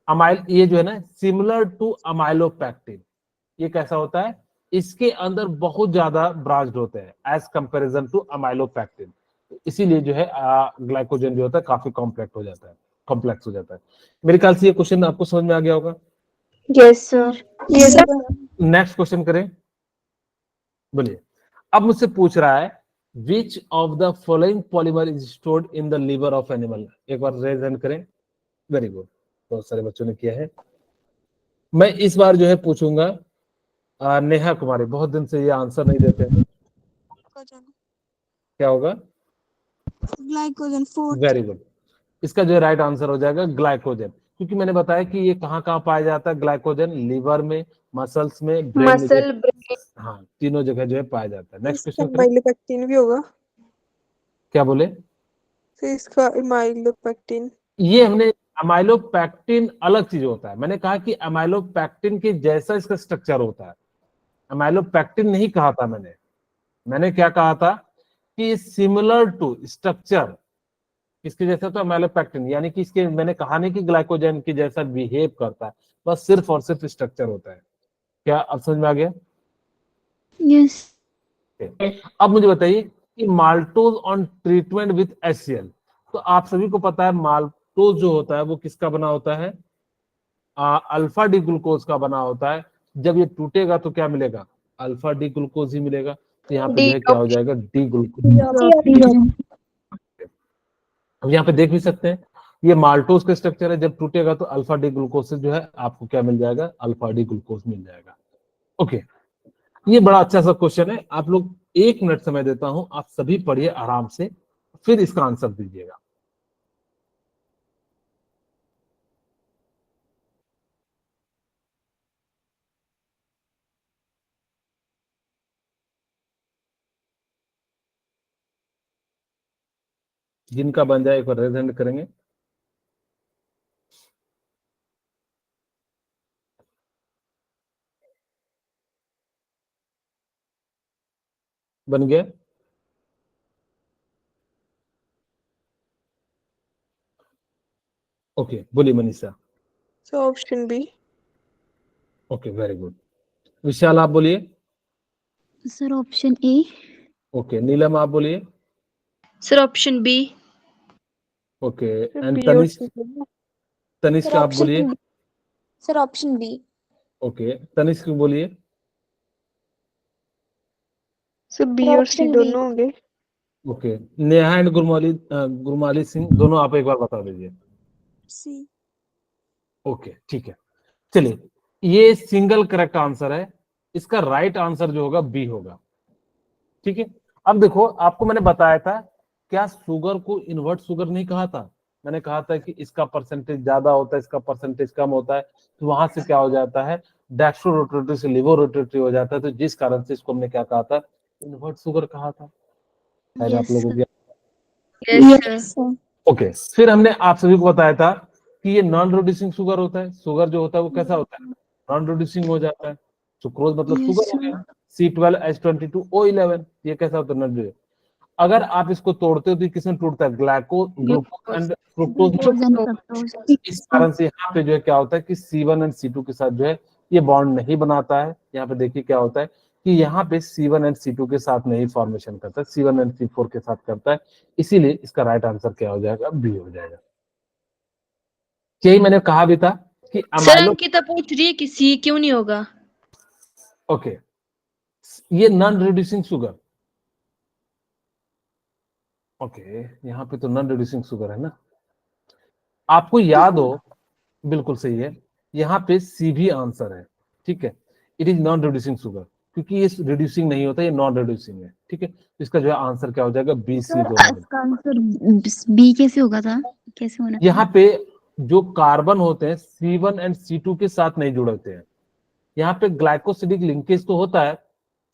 अमाइल, ये जो है ना सिमिलर टू अमाइलोपेक्टिन, ये कैसा होता है, इसके अंदर बहुत ज्यादा ब्रांच्ड होते हैं एज कंपैरिजन टू अमाइलोपेक्टिन, इसीलिए जो है ग्लाइकोजन जो होता है काफी कॉम्प्लेक्स हो जाता है। मेरे ख्याल से ये क्वेश्चन आपको समझ में आ गया होगा। Yes sir. Yes sir. Next question करें, बोलिए। अब मुझसे पूछ रहा है which of the following polymer is stored in the liver of animal. एक बार रेज हैंड करें। वेरी गुड, बहुत सारे बच्चों ने किया है। मैं इस बार जो है पूछूंगा नेहा कुमारी, बहुत दिन से ये आंसर नहीं देते हैं, क्या होगा? ग्लाइकोजन 4। वेरी गुड, इसका जो है राइट आंसर हो जाएगा ग्लाइकोजन, क्योंकि मैंने बताया कि ये कहाँ कहाँ पाया जाता है ग्लाइकोजन, लिवर में, मसल्स में, ब्रेन में, मसल ब्रेन। हाँ तीनों जगह जो है पाया जाता है। नेक्स्ट इसका क्वेश्चन करें। अमाइलोपेक्टिन भी होगा। क्या बोले? तो इसका अमाइलोपेक्टिन। ये हमने, अमाइलोपैक्टिन अलग चीज होता है, मैंने कहा कि अमाइलोपैक्टिन के जैसा इसका स्ट्रक्चर होता है, अमाइलोपैक्टिन नहीं कहा था मैंने क्या कहा था कि सिमिलर टू स्ट्रक्चर किसके जैसा, तो अमाइलोपैक्टिन, यानी कि इसके, मैंने कहा नहीं कि ग्लाइकोजन के जैसा बिहेव करता है, बस सिर्फ और सिर्फ स्ट्रक्चर होता है। क्या अब समझ में आ गया? Yes. अब मुझे बताइए कि maltose on treatment with HCl, तो आप सभी को पता है माल्टोज जो होता है वो किसका बना होता है, अल्फा डी ग्लूकोज का बना होता है। जब ये टूटेगा तो क्या मिलेगा, अल्फा डी ग्लूकोज ही मिलेगा, तो यहाँ पे जो डी है क्या हो जाएगा, डी ग्लूकोज। अब यहाँ पे देख भी सकते हैं ये माल्टोज का स्ट्रक्चर है, जब टूटेगा तो अल्फा डी ग्लूकोज से जो है आपको क्या मिल जाएगा, अल्फा डी ग्लूकोज मिल जाएगा। ओके, ये बड़ा अच्छा सा क्वेश्चन है, आप लोग 1 मिनट समय देता हूं, आप सभी पढ़िए आराम से, फिर इसका आंसर दीजिएगा। जिनका बन जाए एक बार रेज हैंड करेंगे। बन गया? ओके, बोलिए Manisha. So option B. Okay, very good. Vishal आप बोलिए। Sir, option A. Okay, Neelam आप बोलिए। Sir option B. Okay, sir and B और सी। तनिष्क आप बोलिए। Sir option B. Okay, Tanishk बोलिए। सर बी और सी Option B. दोनों होंगे। ओके, नेहा एंड गुरमाली सिंह दोनों आप एक बार बता दीजिए। सी। ओके, ठीक है, चलिए, ये सिंगल करेक्ट आंसर है, इसका राइट आंसर जो होगा बी होगा। ठीक है। अब देखो, आपको मैंने बताया था, क्या शुगर को इन्वर्ट शुगर नहीं कहा था? मैंने कहा था कि इसका परसेंटेज ज्यादा होता है, इसका परसेंटेज कम होता है, तो वहां से क्या हो जाता है, डेक्स्ट्रो रोटेटरी से लिवो रोटेटरी हो जाता है, तो जिस कारण से इसको हमने क्या कहा था, इन्वर्ट शुगर कहा था। शायद आप Yes, लोगों sir. को Yes, sir. sir. ओके। फिर हमने आप सभी को बताया था कि ये नॉन रिड्यूसिंग शुगर होता है। शुगर जो होता है वो कैसा होता है, नॉन रिड्यूसिंग हो जाता है। सुक्रोज मतलब Yes, शुगर हो sir. गया, C12H22O11, ये कैसा होता है, नॉन रिड्यूसिंग। अगर आप इसको तोड़ते हो तो ये किसमें टूटता है, ग्लूकोज एंड फ्रुक्टोज में। Glucose and fructose. इस कारण से यहाँ पे जो है क्या होता है कि C1 एंड C2 के साथ जो है ये बॉन्ड नहीं बनाता है। यहाँ पे देखिए क्या होता है कि यहाँ पे C1 एंड C2 के साथ नहीं फॉर्मेशन करता है, C1 एंड C4 के साथ करता है। इसीलिए इसका राइट आंसर क्या हो जाएगा, बी हो जाएगा। यही मैंने कहा भी था कि सर अमाइलो, अंकिता पूछ रही है कि सी क्यों नहीं होगा? ओके, ये नॉन रिड्यूसिंग शुगर, ओके, यहाँ पे तो नॉन रिड्यूसिंग शुगर है ना, आपको याद हो, बिल्कुल सही है, यहाँ पे सी भी आंसर है, ठीक है। It is non reducing sugar, क्योंकि ये रिड्यूसिंग नहीं होता, ये नॉन रिड्यूसिंग है, ठीक है। तो इसका जो है आंसर क्या हो जाएगा, बी सी सर दोनों। इसका आंसर बी कैसे होगा था, कैसे होना था? यहाँ पे जो कार्बन होते हैं C1 एंड C2 के साथ नहीं जुड़े होते हैं। यहाँ पे ग्लाइकोसिडिक लिंकेज तो होता है,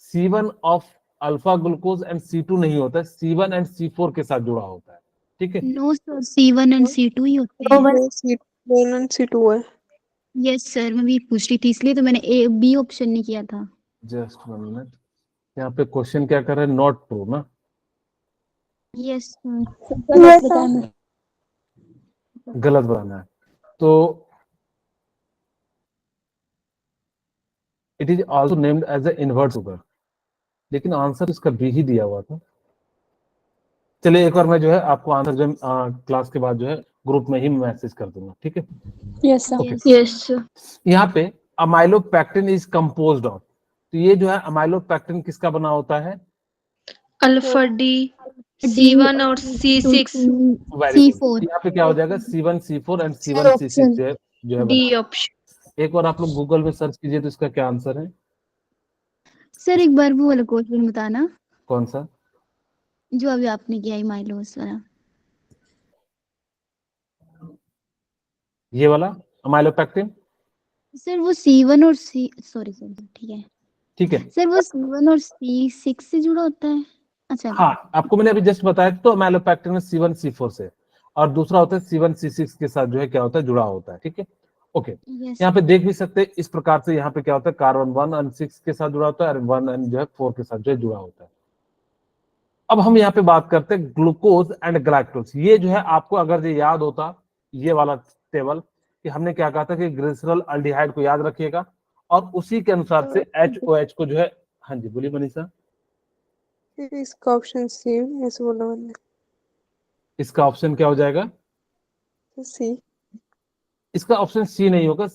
C1 of alpha glucose and C2 नहीं होता है, C1 एंड C4 के साथ जुड़ा होता है, ठीक है। No sir, C1 and C2 ही होते हैं। C1 and C2 है। यस सर, मैं भी पूछ रही थी, इसलिए तो मैंने ए बी ऑप्शन नहीं किया था। जस्ट 1 मिनट, यहाँ पे क्वेश्चन क्या कर रहा है, नॉट ट्रू ना। Yes sir. Yes, sir. गलत बनाना है, तो it is also named as a invert sugar, लेकिन आंसर इसका बी ही दिया हुआ था। चलिए एक बार मैं जो है आपको आंसर जो क्लास के बाद जो है ग्रुप में ही मैसेज कर दूंगा, ठीक है। Yes, sir. Okay, yes sir. यहाँ पे अमाइलोपेक्टिन इज कंपोज्ड ऑफ, तो ये जो है अमाइलोपेक्टिन किसका बना होता है, अल्फा डी C1 और C6 वेरी गुड। C4। यहाँ पे क्या हो जाएगा, C1 C4 and C1 C6 जो है डी बना। ऑप्शन। एक बार आप लोग गूगल में सर्च कीजिए तो इसका क्या आंसर है, सर एक बार वो वाला क्वेश्चन बताना कौन सा, जो अभी आपने किया है, माइलोस वाला। ये वाला अमाइलोपेक्टिन, सर वो C1 और सॉरी सर, ठीक है ठीक है। सर, वो C1 और C6 से जुड़ा होता है। अच्छा हाँ, आपको मैंने अभी जस्ट बताया, तो अमाइलोपेक्टिन में C1 C4 से, और दूसरा होता है C1 C6 के साथ जो है क्या होता है, जुड़ा होता है, ठीक है। ओके, यस यहाँ पे देख भी सकते हैं इस प्रकार से, यहाँ पे क्या होता है, कार्बन 1 और 6 के साथ जुड़ा होता है, और 1 एंड जो है 4 के साथ जो है जुड़ा होता है। अब हम यहाँ पे बात करते हैं ग्लूकोज एंड ग्लाइकोज। ये जो है आपको अगर ये याद होता, ये वाला टेबल, कि हमने क्या कहा था कि ग्लिसरॉल अल्डिहाइड को याद रखिएगा, और उसी के अनुसार से HOH को जो है, हाँ जी बोलिए मनीषा। इसका ऑप्शन सी, ऐसे बोला मैंने। इसका ऑप्शन क्या हो जाएगा, सी। इसका ऑप्शन सी नहीं होगा,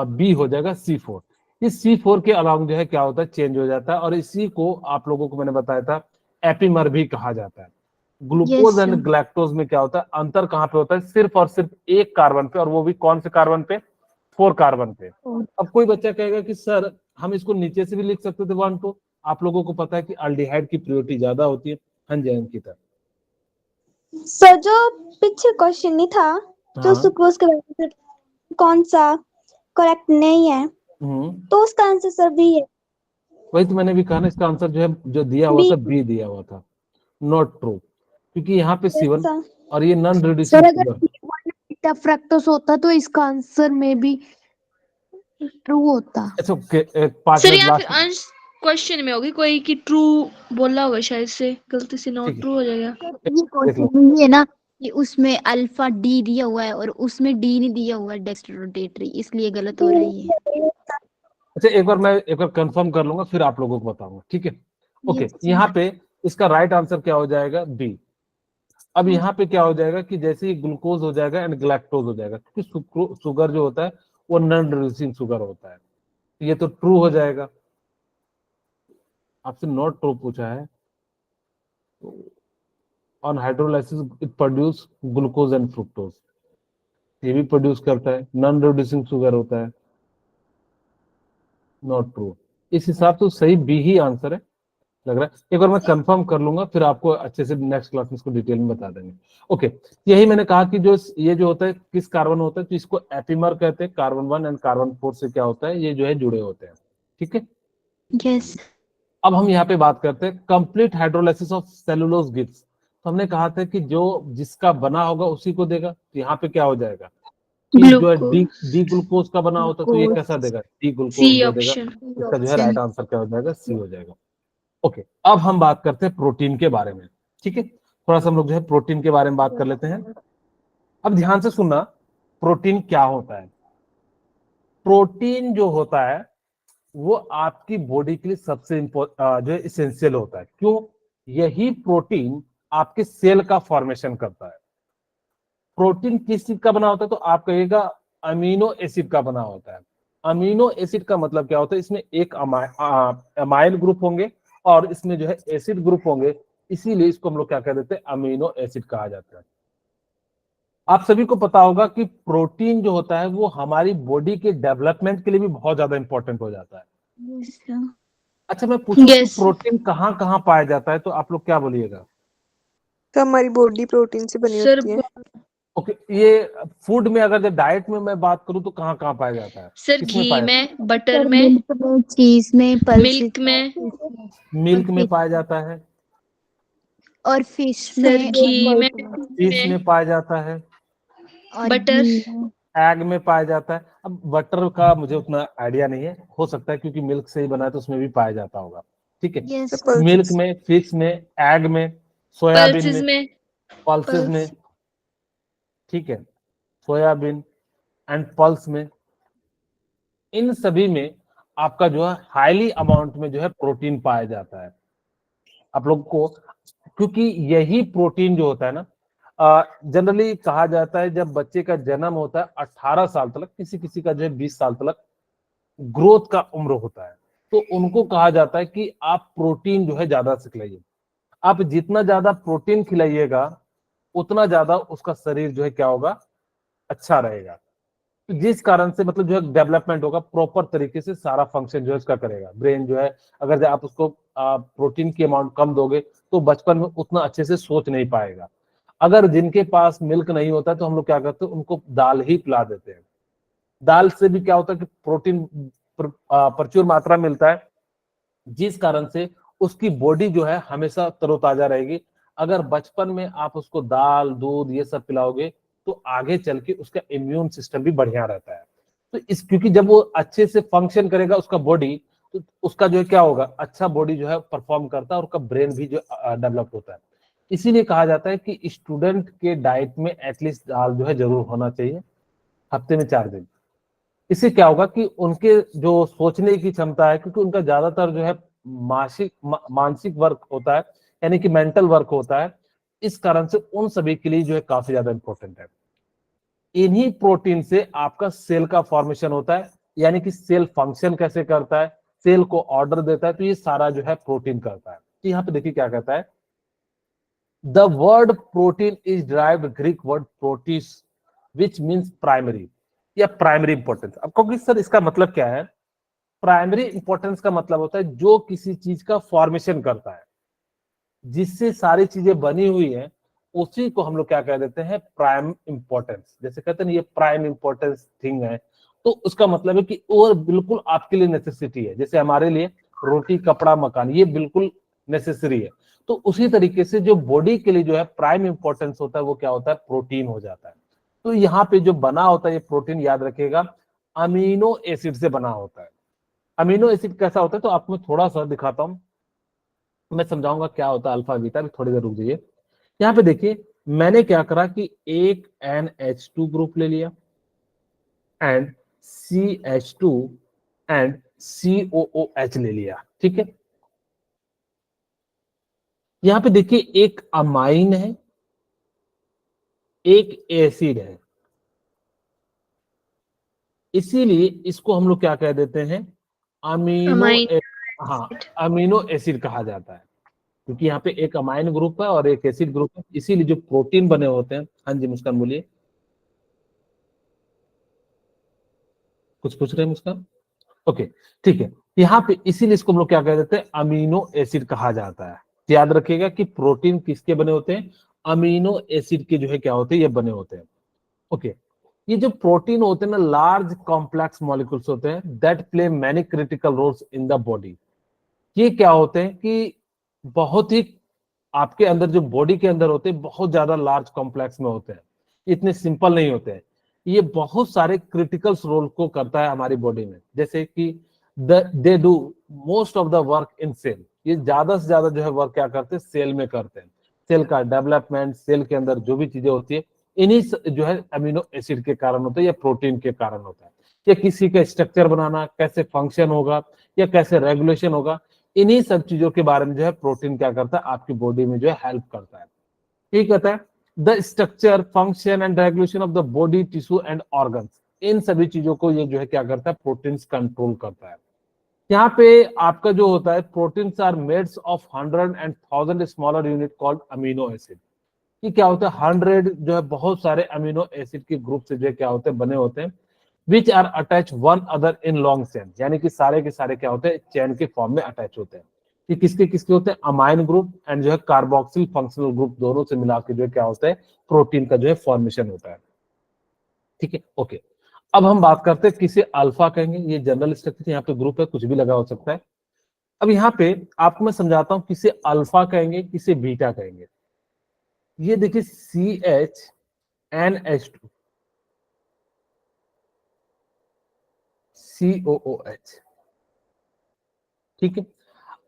बी हो जाएगा C4। इस C4 के अलावा जो है क्या होता है, चेंज हो जाता है, और इसी को आप लोगों को मैंने बताया था एपिमर भी कहा जाता है। Glucose Yes, and sir. Galactose में क्या होता है, अंतर कहाँ पे होता है, सिर्फ और सिर्फ एक कार्बन पे, और वो भी कौन से कार्बन पे, 4 कार्बन पे। अब कोई बच्चा कहेगा कि सर हम इसको नीचे से भी लिख सकते थे 1 2, आप लोगों को पता है कि अल्डिहाइड की प्रियोरिटी ज्यादा होती है। हाँ जी अंकिता। सर जो पीछे क्वेश्चन नहीं था, जो हाँ, सुक्रोज के बारे में कौन सा करेक्ट नहीं है, तो उसका आंसर सर भी है। वही तो मैंने भी कहा ना, इसका आंसर जो है, जो दिया हुआ बी। था, बी दिया हुआ था, नॉट ट्रू, क्योंकि यहाँ पे C1 सर और ये नॉन सर रिड्यूसिंग अगर शुगर। बीटा फ्रक्टोस होता तो इसका आंसर में भी ट्रू होता। अच्छा ओके, 5 सर मिनट या फिर लास्ट, अंश क्वेश्चन में होगी कोई कि ट्रू बोला होगा, शायद से गलती से नॉट ठीक है, ट्रू हो जाएगा। ये देख लो। क्वेश्चन ये है ना कि उसमें अल्फा डी दिया हुआ है और उसमें डी नहीं दिया हुआ है, डेक्स्ट्रो रोटेटरी, इसलिए गलत हो रहा है ये। अच्छा एक बार कंफर्म कर लूंगा, फिर आप लोगों को बताऊंगा, ठीक है। ओके, Yes, यहाँ पे इसका राइट आंसर क्या हो जाएगा, बी। अब हाँ। यहाँ पे क्या हो जाएगा कि जैसे ही ग्लूकोज हो जाएगा एंड ग्लैक्टोज हो जाएगा, क्योंकि शुगर जो होता है वो नॉन रिड्यूसिंग शुगर होता है, तो ये तो ट्रू हो जाएगा। आपसे नॉट ट्रू पूछा है, on hydrolysis it produce glucose and fructose, ये भी प्रोड्यूस करता है, नॉन रिड्यूसिंग शुगर होता है, नॉट ट्रू। इस हिसाब से सही बी ही आंसर है, लग रहा है? एक बार मैं कंफर्म कर लूंगा, फिर आपको अच्छे से नेक्स्ट क्लास में इसको डिटेल में बता देंगे। ओके, यही मैंने कहा कि जो ये जो होता है किस कार्बन होता है, तो इसको एपिमर कहते हैं। कार्बन 1 एंड कार्बन 4 से क्या होता है, ये जो है जुड़े होते हैं। ठीक है, यस अब हम यहाँ पे बात करते हैं complete hydrolysis of cellulose gives. तो हमने कहा था कि जो जिसका बना होगा उसी को देगा। तो यहाँ पे क्या हो जाएगा कि जो है डी डी ग्लूकोज का बना होता है, तो ये कैसा देगा, डी ग्लूकोज सी दे देगा। ऑप्शन। इसका जो है राइट आंसर क्या हो जाएगा, सी हो जाएगा। ओके, अब हम बात करते हैं प्रोटीन के बारे में। ठीक है, थोड़ा सा हम लोग जो है प्रोटीन के बारे में बात कर लेते हैं। अब ध्यान से सुनना, प्रोटीन क्या होता है। प्रोटीन जो होता है वो आपकी बॉडी के लिए सबसे जो है इसेंशियल होता है। क्यों? यही प्रोटीन आपके सेल का फॉर्मेशन करता है। प्रोटीन किस चीज का बना होता है, तो आप कहिएगा अमीनो एसिड का बना होता है। अमीनो एसिड का मतलब क्या होता है, इसमें एक अमाइन ग्रुप होंगे और इसमें जो है एसिड ग्रुप होंगे, इसीलिए इसको हम लोग क्या कह देते हैं, अमीनो एसिड कहा जाता है। आप सभी को पता होगा कि प्रोटीन जो होता है वो हमारी बॉडी के डेवलपमेंट के लिए भी बहुत ज्यादा इंपॉर्टेंट हो जाता है। अच्छा, मैं पूछूं कि Yes. प्रोटीन कहाँ कहाँ पाया जाता है, तो आप लोग क्या बोलिएगा? तो हमारी बॉडी प्रोटीन से बनी सर होती है। ओके, ये फूड में अगर जब डाइट में मैं बात करूं तो कहाँ कहाँ पाया जाता है, सर किसमें घी पाया में, बटर सर में, मिल्क में, चीज में, पल्सेस मिल्क में, मिल्क में पाया जाता है, और फिश सर में, घी में, फिश में पाया जाता है, और बटर। घी में। एग में पाया जाता है। अब बटर का मुझे उतना आइडिया नहीं है, हो सकता है क्योंकि मिल्क से ही बना है तो उसमें भी पाया जाता होगा। ठीक है, यस तो मिल्क में, फिश में, एग में, सोयाबीन पल्सेस में, में, पल्सेस में। ठीक है, सोयाबीन एंड पल्स में, इन सभी में आपका जो है हाईली अमाउंट में जो है प्रोटीन पाया जाता है। आप लोग को, क्योंकि यही प्रोटीन जो होता है ना, जनरली कहा जाता है जब बच्चे का जन्म होता है 18 साल तक, किसी किसी का जो है 20 साल तक ग्रोथ का उम्र होता है, तो उनको कहा जाता है कि आप प्रोटीन जो है ज्यादा से खिलाइए। आप जितना ज्यादा प्रोटीन खिलाइएगा उतना ज्यादा उसका शरीर जो है क्या होगा, अच्छा रहेगा। तो जिस कारण से मतलब जो है डेवलपमेंट होगा, प्रॉपर तरीके से सारा फंक्शन जो है उसका करेगा। ब्रेन जो है, अगर आप उसको प्रोटीन की अमाउंट कम दोगे तो बचपन में उतना अच्छे से सोच नहीं पाएगा। अगर जिनके पास मिल्क नहीं होता तो हम लोग क्या करते हैं, उनको दाल ही पिला देते हैं। दाल से भी क्या होता है कि प्रोटीन प्रचुर मात्रा मिलता है, जिस कारण से उसकी बॉडी जो है हमेशा तरोताजा रहेगी। अगर बचपन में आप उसको दाल, दूध ये सब पिलाओगे तो आगे चल के उसका इम्यून सिस्टम भी बढ़िया रहता है। तो इस, क्योंकि जब वो अच्छे से फंक्शन करेगा उसका बॉडी, तो उसका जो है क्या होगा, अच्छा बॉडी जो है परफॉर्म करता है और उसका ब्रेन भी जो डेवलप होता है। इसीलिए कहा जाता है कि स्टूडेंट के डाइट में एटलीस्ट दाल जो है जरूर होना चाहिए, हफ्ते में 4 दिन। इससे क्या होगा कि उनके जो सोचने की क्षमता है, क्योंकि उनका ज्यादातर जो है मानसिक वर्क होता है, यानी कि मेंटल वर्क होता है, इस कारण से उन सभी के लिए जो है काफी ज्यादा इंपॉर्टेंट है। इन्हीं प्रोटीन से आपका सेल का फॉर्मेशन होता है, यानी कि सेल फंक्शन कैसे करता है, सेल को ऑर्डर देता है, तो ये सारा जो है प्रोटीन करता है। तो यहाँ पे देखिए क्या कहता है, the word protein is derived Greek word proteus which means primary या प्राइमरी इंपॉर्टेंस। अब कहोगे सर इसका मतलब क्या है? प्राइमरी इंपॉर्टेंस का मतलब होता है जो किसी चीज का फॉर्मेशन करता है, जिससे सारी चीजें बनी हुई हैं, उसी को हम लोग क्या कह देते हैं, प्राइम इंपॉर्टेंस। जैसे कहते हैं ये प्राइम इंपॉर्टेंस थिंग है, तो उसका मतलब है कि और बिल्कुल आपके लिए नेसेसिटी है। जैसे हमारे लिए रोटी, कपड़ा, मकान ये बिल्कुल नेसेसरी है, तो उसी तरीके से जो बॉडी के लिए जो है प्राइम इंपॉर्टेंस होता है वो क्या होता है, प्रोटीन हो जाता है। तो यहाँ पे जो बना होता है ये प्रोटीन, याद रखिएगा, अमीनो एसिड से बना होता है। अमीनो एसिड कैसा होता है तो आपको मैं थोड़ा सा दिखाता हूं, मैं समझाऊंगा क्या होता है अल्फा बीटा। भी थोड़ी देर रुक जाइए। यहाँ पे देखिए मैंने क्या करा कि एक NH2 ग्रुप ले लिया एंड CH2 एंड COOH ले लिया। ठीक है, यहाँ पे देखिए एक अमाइन है, एक एसिड है, इसीलिए इसको हम लोग क्या कह देते हैं, अमाइन। हाँ, अमीनो एसिड कहा जाता है। क्योंकि यहाँ पे एक अमाइन ग्रुप है और एक एसिड ग्रुप है, इसीलिए जो प्रोटीन बने होते हैं। हाँ जी मुस्कान बोलिए, कुछ पूछ रहे हैं मुस्कान? ओके ठीक है, यहाँ पे इसीलिए इसको हम लोग क्या कह देते हैं, अमीनो एसिड कहा जाता है। तो याद रखिएगा कि प्रोटीन किसके बने होते हैं, अमीनो एसिड के जो है क्या होते हैं, ये बने होते हैं। ओके, ये जो प्रोटीन होते हैं ना, लार्ज कॉम्प्लेक्स मॉलिक्यूल्स होते हैं that play many critical roles in the body. ये क्या होते हैं कि बहुत ही आपके अंदर जो बॉडी के अंदर होते हैं बहुत ज्यादा लार्ज कॉम्प्लेक्स में होते हैं, इतने सिंपल नहीं होते हैं। ये बहुत सारे क्रिटिकल रोल को करता है हमारी बॉडी में, जैसे कि they do most of the work in cell. ये ज्यादा से ज्यादा जो है वर्क क्या करते हैं, सेल में करते हैं। सेल का डेवलपमेंट, सेल के अंदर जो भी चीजें होती है, इन्हीं जो है अमीनो एसिड के कारण होता है या प्रोटीन के कारण होता है। या किसी का स्ट्रक्चर बनाना, कैसे फंक्शन होगा या कैसे रेगुलेशन होगा, इन्हीं सब चीजों के बारे में जो है प्रोटीन क्या करता है, आपकी बॉडी में जो है हेल्प करता है। ठीक कहता है the structure, function and regulation of the body, tissue and organs, इन सभी चीजों को ये जो है क्या करता है, प्रोटीन कंट्रोल करता है। यहाँ पे आपका जो होता है, proteins are mades of 100 and 1000 smaller unit called amino acid. ये क्या होता है, 100 जो है बहुत सारे अमीनो एसिड के ग्रुप से जो है क्या होते हैं, बने होते हैं, which are attach one other in long chain, यानी कि सारे के सारे क्या होते हैं, चेन के फॉर्म में अटैच होते हैं। ये किसके किसके होते हैं, अमाइन ग्रुप एंड जो है कार्बोक्सिल फंक्शनल ग्रुप, दोनों से मिला के जो है क्या होता है, प्रोटीन का जो है फॉर्मेशन होता है। ठीक है, ओके। अब हम बात करते हैं किसे अल्फा कहेंगे, ये जनरल स्ट्रक्चर, यहाँ पे ग्रुप है, कुछ भी लगा हो सकता है। अब यहाँ पे आपको मैं समझाता हूँ किसे अल्फा कहेंगे, किसे बीटा कहेंगे। ये देखिए CHNH2, COOH, ठीक है।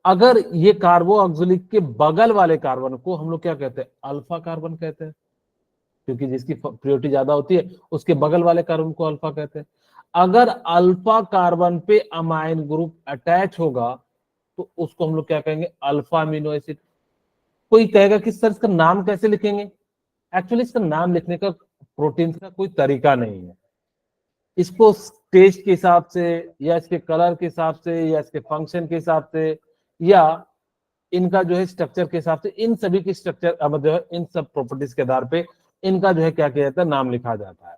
अगर ये कार्बोक्सिलिक के बगल वाले कार्बन को हम लोग क्या कहते हैं, अल्फा कार्बन कहते हैं, क्योंकि जिसकी प्रियोरिटी ज्यादा होती है उसके बगल वाले कार्बन को अल्फा कहते हैं। अगर अल्फा कार्बन पे अमाइन ग्रुप अटैच होगा तो उसको हम लोग क्या कहेंगे, अल्फा अमीनो एसिड। कोई कहेगा कि सर इसका नाम कैसे लिखेंगे, एक्चुअली इसका नाम लिखने का प्रोटीन का कोई तरीका नहीं है। इसको टेस्ट के हिसाब से या इसके कलर के हिसाब से या इसके फंक्शन के हिसाब से या इनका जो है स्ट्रक्चर के हिसाब से, इन सभी की स्ट्रक्चर जो है इन सब प्रॉपर्टीज के आधार पे इनका जो है क्या किया जाता है, नाम लिखा जाता है।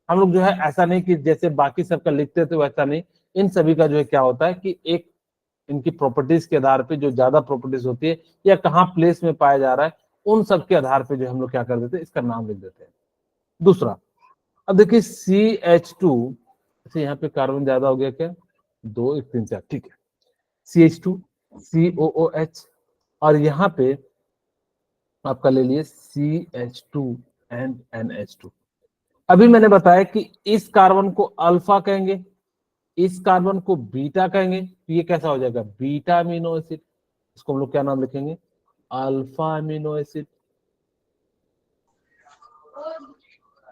हम लोग जो है ऐसा नहीं कि जैसे बाकी सबका लिखते थे वैसा नहीं, इन सभी का जो है क्या होता है कि एक इनकी प्रॉपर्टीज के आधार पे जो ज्यादा प्रॉपर्टीज होती है या कहाँ प्लेस में पाया जा रहा है, उन सब के आधार पे जो हम लोग क्या कर देते हैं, इसका नाम लिख देते हैं। दूसरा, अब देखिए CH2, अच्छा यहाँ पे कार्बन ज्यादा हो गया क्या, 2 1 3 4, ठीक है, CH2 COOH, और यहाँ पे आपका ले लिए CH2 and NH2। अभी मैंने बताया कि इस कार्बन को अल्फा कहेंगे, इस कार्बन को बीटा कहेंगे, तो ये कैसा हो जाएगा, बीटा अमीनो एसिड। इसको हम लोग क्या नाम लिखेंगे, अल्फा अमीनो एसिड।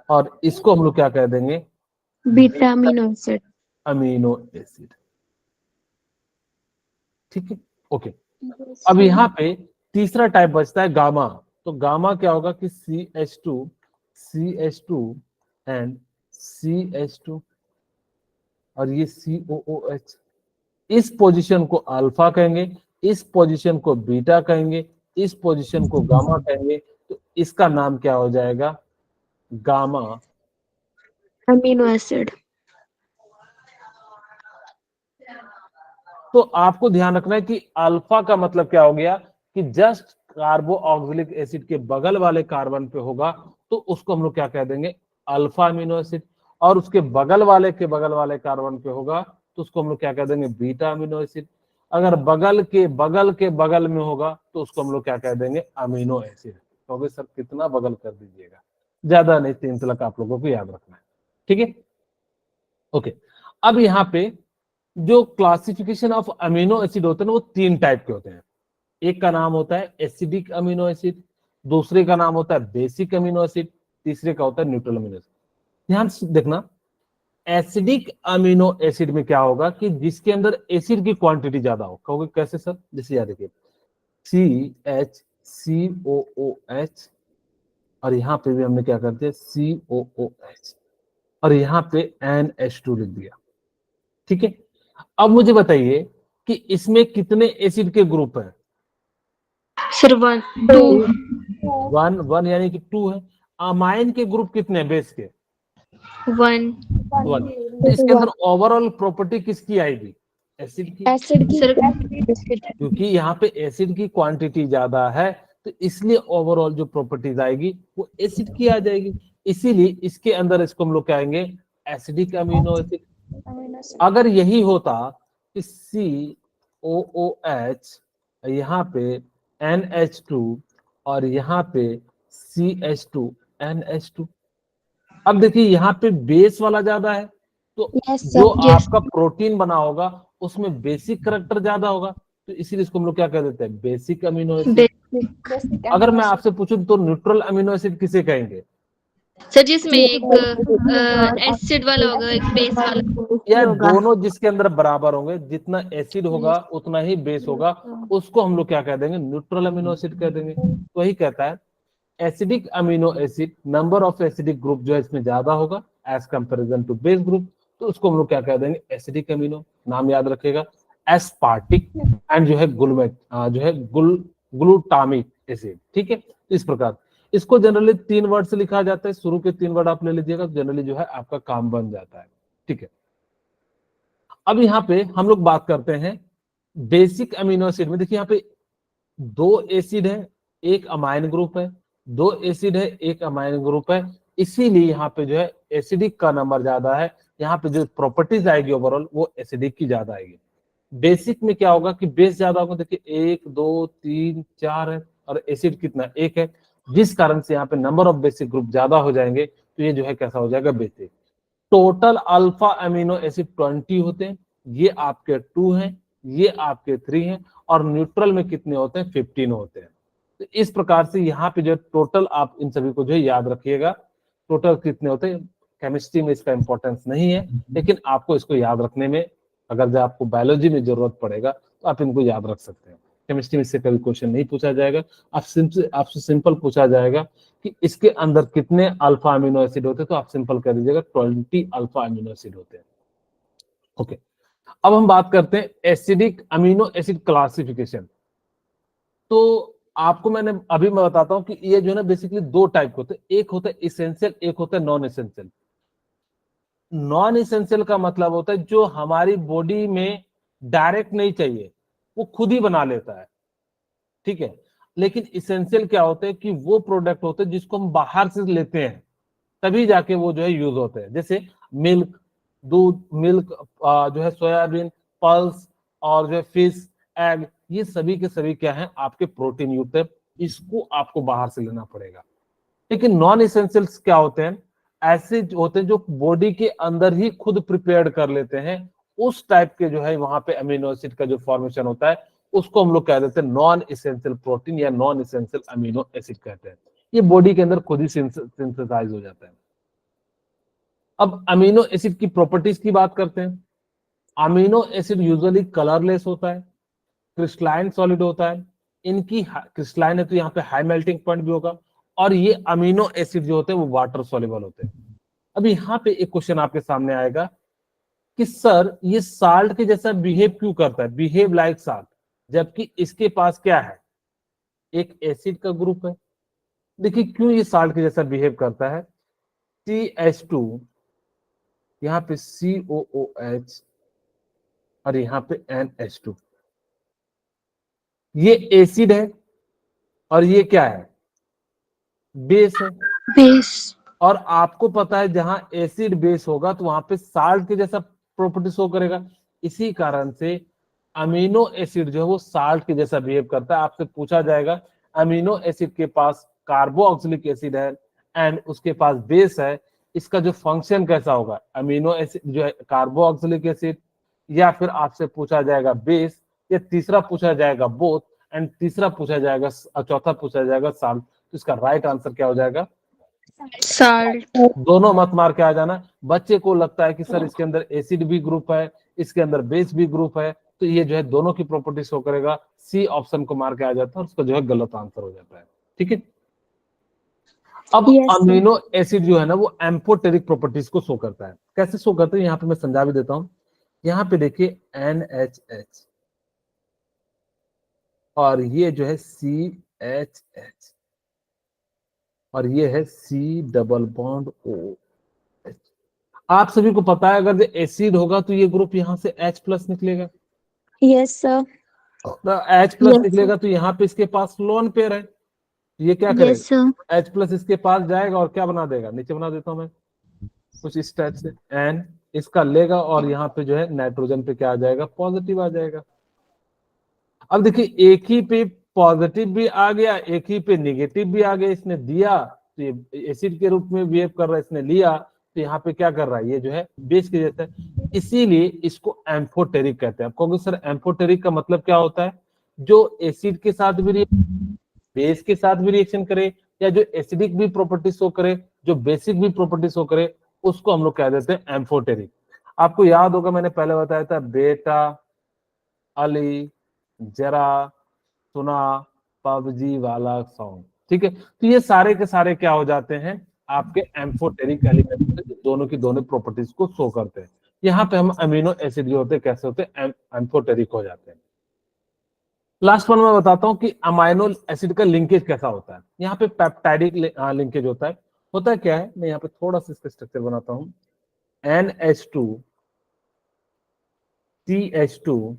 और इसको हम लोग क्या कह देंगे, beta amino acid. Amino acid. ठीक है, ओके। अब यहाँ पे तीसरा टाइप बचता है गामा। तो गामा क्या होगा कि CH2 एंड CH2 और ये COOH। इस पोजीशन को अल्फा कहेंगे, इस पोजीशन को बीटा कहेंगे, इस पोजीशन को गामा कहेंगे। तो इसका नाम क्या हो जाएगा, गामा अमीनो एसिड। तो आपको ध्यान रखना है कि अल्फा का मतलब क्या हो गया कि जस्ट कार्बोक्सिलिक एसिड के बगल वाले कार्बन पे होगा तो उसको हम लोग क्या कह देंगे, अल्फा अमीनो एसिड। और उसके बगल वाले कार्बन पे होगा तो उसको हम लोग क्या कह देंगे, बीटा अमीनो एसिड। अगर बगल में होगा तो उसको हम लोग क्या कह देंगे, अमीनो एसिड। तो सर कितना बगल कर दीजिएगा, ज्यादा नहीं, 3 तक आप लोगों को याद रखना है। ठीक है, ओके। अब यहाँ पे जो क्लासिफिकेशन ऑफ अमीनो एसिड होते हैं ना, वो 3 टाइप के होते हैं। एक का नाम होता है एसिडिक अमीनो एसिड, दूसरे का नाम होता है बेसिक अमीनो एसिड, तीसरे का होता है न्यूट्रल अमीनो एसिड। ध्यान से देखना, एसिडिक अमीनो एसिड में क्या होगा कि जिसके अंदर एसिड की क्वांटिटी ज्यादा हो। कहोगे कैसे सर, जैसे याद देखिए CHCOOH और यहाँ पे भी हमने क्या करते हैं COOH और यहाँ पे NH2 लिख दिया। ठीक है, अब मुझे बताइए कि इसमें कितने एसिड के ग्रुप हैं, सर 1 2 1 यानी कि 2 है। अमाइन के ग्रुप कितने हैं, बेस के 1 1। तो इसके अंदर ओवरऑल प्रॉपर्टी किसकी आएगी, एसिड की, एसिड की सर क्योंकि यहाँ पे एसिड की क्वांटिटी ज्यादा है तो इसलिए ओवरऑल जो प्रॉपर्टीज आएगी वो एसिड की आ जाएगी। इसीलिए इसके अंदर इसको हम लोग कहेंगे एसिडिक अमीनो एसिड। अगर यही होता कि COOH, यहाँ पे NH2 और यहाँ पे CH2NH2। अब देखिए यहाँ पे बेस वाला ज्यादा है तो यस जो सर। आपका प्रोटीन बना होगा उसमें बेसिक करैक्टर ज्यादा होगा तो इसीलिए इसको हम लोग क्या कह देते हैं, बेसिक अमीनो एसिड। अगर मैं आपसे पूछूं तो न्यूट्रल अमीनो एसिड किसे कहेंगे? सर जिसमें एक एसिड वाला होगा एक बेस वाला। या दोनों जिसके अंदर बराबर होंगे, जितना एसिड होगा उतना ही बेस होगा, उसको हम लोग क्या कह देंगे, न्यूट्रल अमीनो एसिड कह देंगे। तो वही कहता है acidic amino acid, number of acidic group जो है इसमें ज्यादा होगा as comparison to base group, तो उसको हम लोग क्या कह देंगे, एसिडिक अमीनो। नाम याद रखेगा एस्पार्टिक एंड जो है गुलमेट जो है ग्लूटामिक एसिड। ठीक है, इस प्रकार इसको जनरली 3 वर्ड से लिखा जाता है, शुरू के 3 वर्ड आप ले लीजिएगा, जनरली जो है आपका काम बन जाता है। ठीक है, अब यहाँ पे हम लोग बात करते हैं बेसिक अमीनो एसिड में। देखिए यहाँ पे 2 एसिड है, एक अमाइन ग्रुप है, 2 एसिड है, एक अमाइन ग्रुप है, इसीलिए यहाँ पे जो है एसिडिक का नंबर ज्यादा है। यहाँ पे जो प्रॉपर्टीज आएगी ओवरऑल वो एसिडिक की ज्यादा आएगी। बेसिक में क्या होगा कि बेस ज्यादा होगा, देखिए 1 2 3 4 है और एसिड कितना 1 है, जिस कारण से यहाँ पे नंबर ऑफ बेसिक ग्रुप ज्यादा हो जाएंगे तो ये जो है कैसा हो जाएगा, basic. Total alpha amino acid 20 होते हैं, ये आपके 2 हैं, ये आपके 3 हैं, और न्यूट्रल में कितने होते हैं, 15 होते हैं। तो इस प्रकार से यहाँ पे जो टोटल आप इन सभी को जो है याद रखिएगा, टोटल कितने होते हैं। केमिस्ट्री में इसका इंपॉर्टेंस नहीं है, लेकिन आपको इसको याद रखने में, अगर जब आपको बायोलॉजी में जरूरत पड़ेगा तो आप इनको याद रख सकते हैं। केमिस्ट्री में इससे कभी क्वेश्चन नहीं पूछा जाएगा, आपसे सिंपल पूछा जाएगा कि इसके अंदर कितने अल्फा अमीनो एसिड होते हैं, तो आप सिंपल कर दीजिएगा 20 अल्फा अमीनो एसिड होते हैं। ओके, अब हम बात करते हैं एसिडिक अमीनो एसिड क्लासिफिकेशन। तो आपको मैंने अभी मैं बताता हूं कि ये जो है ना बेसिकली 2 टाइप होते हैं, एक होता है इसेंशियल, एक होता है नॉन इसेंशियल। नॉन इसेंशियल का मतलब होता है जो हमारी बॉडी में डायरेक्ट नहीं चाहिए, वो खुद ही बना लेता है। ठीक है, लेकिन इसेंशियल क्या होते हैं कि वो प्रोडक्ट होते हैं जिसको हम बाहर से लेते हैं तभी जाके वो जो है यूज होते हैं। जैसे मिल्क, दूध, मिल्क जो है सोयाबीन, पल्स और जो है फिश, एग, ये सभी के सभी क्या है, आपके प्रोटीन युक्त है, इसको आपको बाहर से लेना पड़ेगा। लेकिन नॉन इसेंशियल्स क्या होते हैं, ऐसे होते हैं जो बॉडी के अंदर ही खुद प्रिपेयर कर लेते हैं, उस टाइप के जो है वहां पे अमीनो एसिड का जो फॉर्मेशन होता है उसको हम लोग कह देते हैं नॉन इसेंशियल प्रोटीन या नॉन इसेंशियल अमीनो एसिड कहते हैं। ये बॉडी के अंदर खुद ही सिंथेसाइज हो जाता है। अब अमीनो एसिड की प्रॉपर्टीज की बात करते हैं। अमीनो एसिड यूजुअली कलरलेस होता है, क्रिस्टलाइन सॉलिड होता है, इनकी क्रिस्टलाइन है तो यहाँ पे हाई मेल्टिंग पॉइंट भी होगा, और ये अमीनो एसिड जो होते हैं वो वाटर सॉल्युबल होते हैं। अब यहाँ पे एक क्वेश्चन आपके सामने आएगा कि सर ये साल्ट के जैसा बिहेव क्यों करता है, बिहेव लाइक साल्ट, जबकि इसके पास क्या है, एक एसिड का ग्रुप है। देखिए क्यों ये साल्ट के जैसा बिहेव करता है। CH2, यहाँ पे COOH और यहाँ पे NH2, ये एसिड है और ये क्या है, बेस है। बेस। और आपको पता है जहां एसिड बेस होगा तो वहां पे साल्ट के जैसा प्रॉपर्टी शो करेगा, इसी कारण से अमीनो एसिड जो है वो साल्ट के जैसा बिहेव करता है। आपसे पूछा जाएगा अमीनो एसिड के पास कार्बोक्सिलिक एसिड है एंड उसके पास बेस है, इसका जो फंक्शन कैसा होगा, अमीनो एसिड जो है कार्बोक्सिलिक एसिड, या फिर आपसे पूछा जाएगा बेस, या तीसरा पूछा जाएगा बोथ, एंड तीसरा पूछा जाएगा, चौथा पूछा जाएगा साल्ट। तो इसका राइट आंसर क्या हो जाएगा, साल्ट। दोनों मत मार के आ जाना। बच्चे को लगता है कि सर इसके अंदर एसिड भी ग्रुप है, इसके अंदर बेस भी ग्रुप है, तो ये जो है दोनों की प्रॉपर्टी शो करेगा, सी ऑप्शन को मार के आ जाता है और उसका जो है गलत आंसर हो जाता है। ठीक है, अब अमीनो एसिड जो है ना वो एम्फोटेरिक प्रॉपर्टीज को शो करता है। कैसे शो करते हैं यहाँ पे मैं समझा भी देता हूँ। यहाँ पे देखिए NHH और ये जो है CHH और ये है C डबल बॉन्ड OH। आप सभी को पता है अगर जो एसिड होगा तो ये ग्रुप यहाँ से H प्लस निकलेगा, Yes, sir. तो H प्लस Yes, sir. निकलेगा तो यहाँ पे इसके पास लोन पेयर है, ये क्या करेगा, Yes, sir. H प्लस इसके पास जाएगा और क्या बना देगा, नीचे बना देता हूं मैं कुछ इस टाइप से, एन इसका लेगा और यहाँ पे जो है नाइट्रोजन पे क्या आ जाएगा, पॉजिटिव आ जाएगा। अब देखिए एक ही पे पॉजिटिव भी आ गया, एक ही पे नेगेटिव भी आ गया, इसने दिया तो ये एसिड के रूप में बिहेव कर रहा है, इसने लिया तो यहाँ पे क्या कर रहा है, ये जो है बेस के जैसा है, इसीलिए इसको एम्फोटेरिक कहते हैं। आप कहोगे सर एम्फोटेरिक का मतलब क्या होता है, जो एसिड के साथ भी बेस के साथ भी रिएक्शन करे, या जो एसिडिक भी प्रॉपर्टी शो करे, जो बेसिक भी प्रॉपर्टी शो करे, उसको हम लोग कह देते हैं एम्फोटेरिक। आपको याद होगा मैंने पहले बताया था बेटा, अली, जरा, सुना, पबजी वाला सॉन्ग, ठीक है। तो ये सारे के सारे क्या हो जाते हैं, आपके एम्फोटेरिक एलिमेंट, दोनों की दोनों प्रॉपर्टीज को शो करते हैं। यहाँ पे हम अमीनो एसिड जो होते हैं कैसे होते हैं, एम्फोटेरिक हो जाते हैं। लास्ट वन मैं बताता हूं कि अमाइनो एसिड का लिंकेज कैसा होता है। यहाँ पे पेप्टाइडिक लिंकेज होता है क्या है, मैं यहाँ पे थोड़ा सा इसका स्ट्रक्चर बनाता हूं, NH2 CH2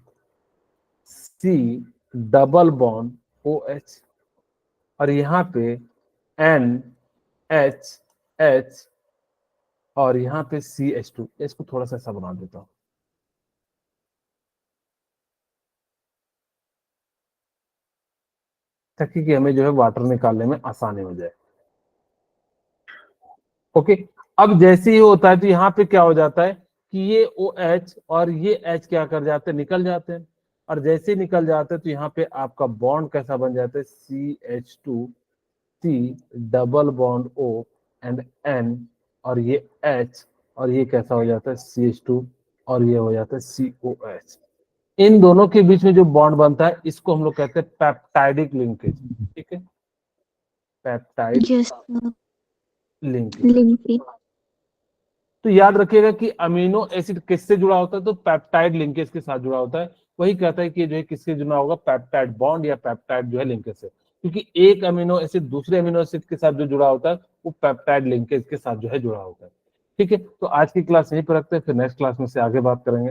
C double bond OH, और यहाँ पे NHH और यहाँ पे CH2, इसको थोड़ा सा ऐसा बना देता हूं, ताकि कि हमें जो है वाटर निकालने में आसानी हो जाए। ओके, अब जैसे ही होता है तो यहाँ पे क्या हो जाता है कि ये OH और ये H क्या कर जाते हैं, निकल जाते हैं, और जैसे ही निकल जाते हैं तो यहाँ पे आपका बॉन्ड कैसा बन जाता है, CH2 C double bond O and N, और ये H, और ये कैसा हो जाता है CH2, और ये हो जाता है COH। इन दोनों के बीच में जो बॉन्ड बनता है इसको हम लोग कहते हैं पेप्टाइडिक लिंकेज, ठीक है, peptide Yes, sir. Linkage. Linkage. तो याद रखिएगा कि अमीनो एसिड किससे जुड़ा होता है, तो पेप्टाइड लिंकेज के साथ जुड़ा होता है। वही कहता है कि जो है किससे जुड़ा होगा, पेप्टाइड बॉन्ड या पेप्टाइड जो है लिंकेज से, क्योंकि एक अमीनो एसिड दूसरे अमीनो एसिड के साथ जो जुड़ा होता है वो पेप्टाइड लिंकेज के साथ जो है जुड़ा होता है। ठीक है, तो आज की क्लास यहीं पर रखते हैं, फिर नेक्स्ट क्लास में से आगे बात करेंगे।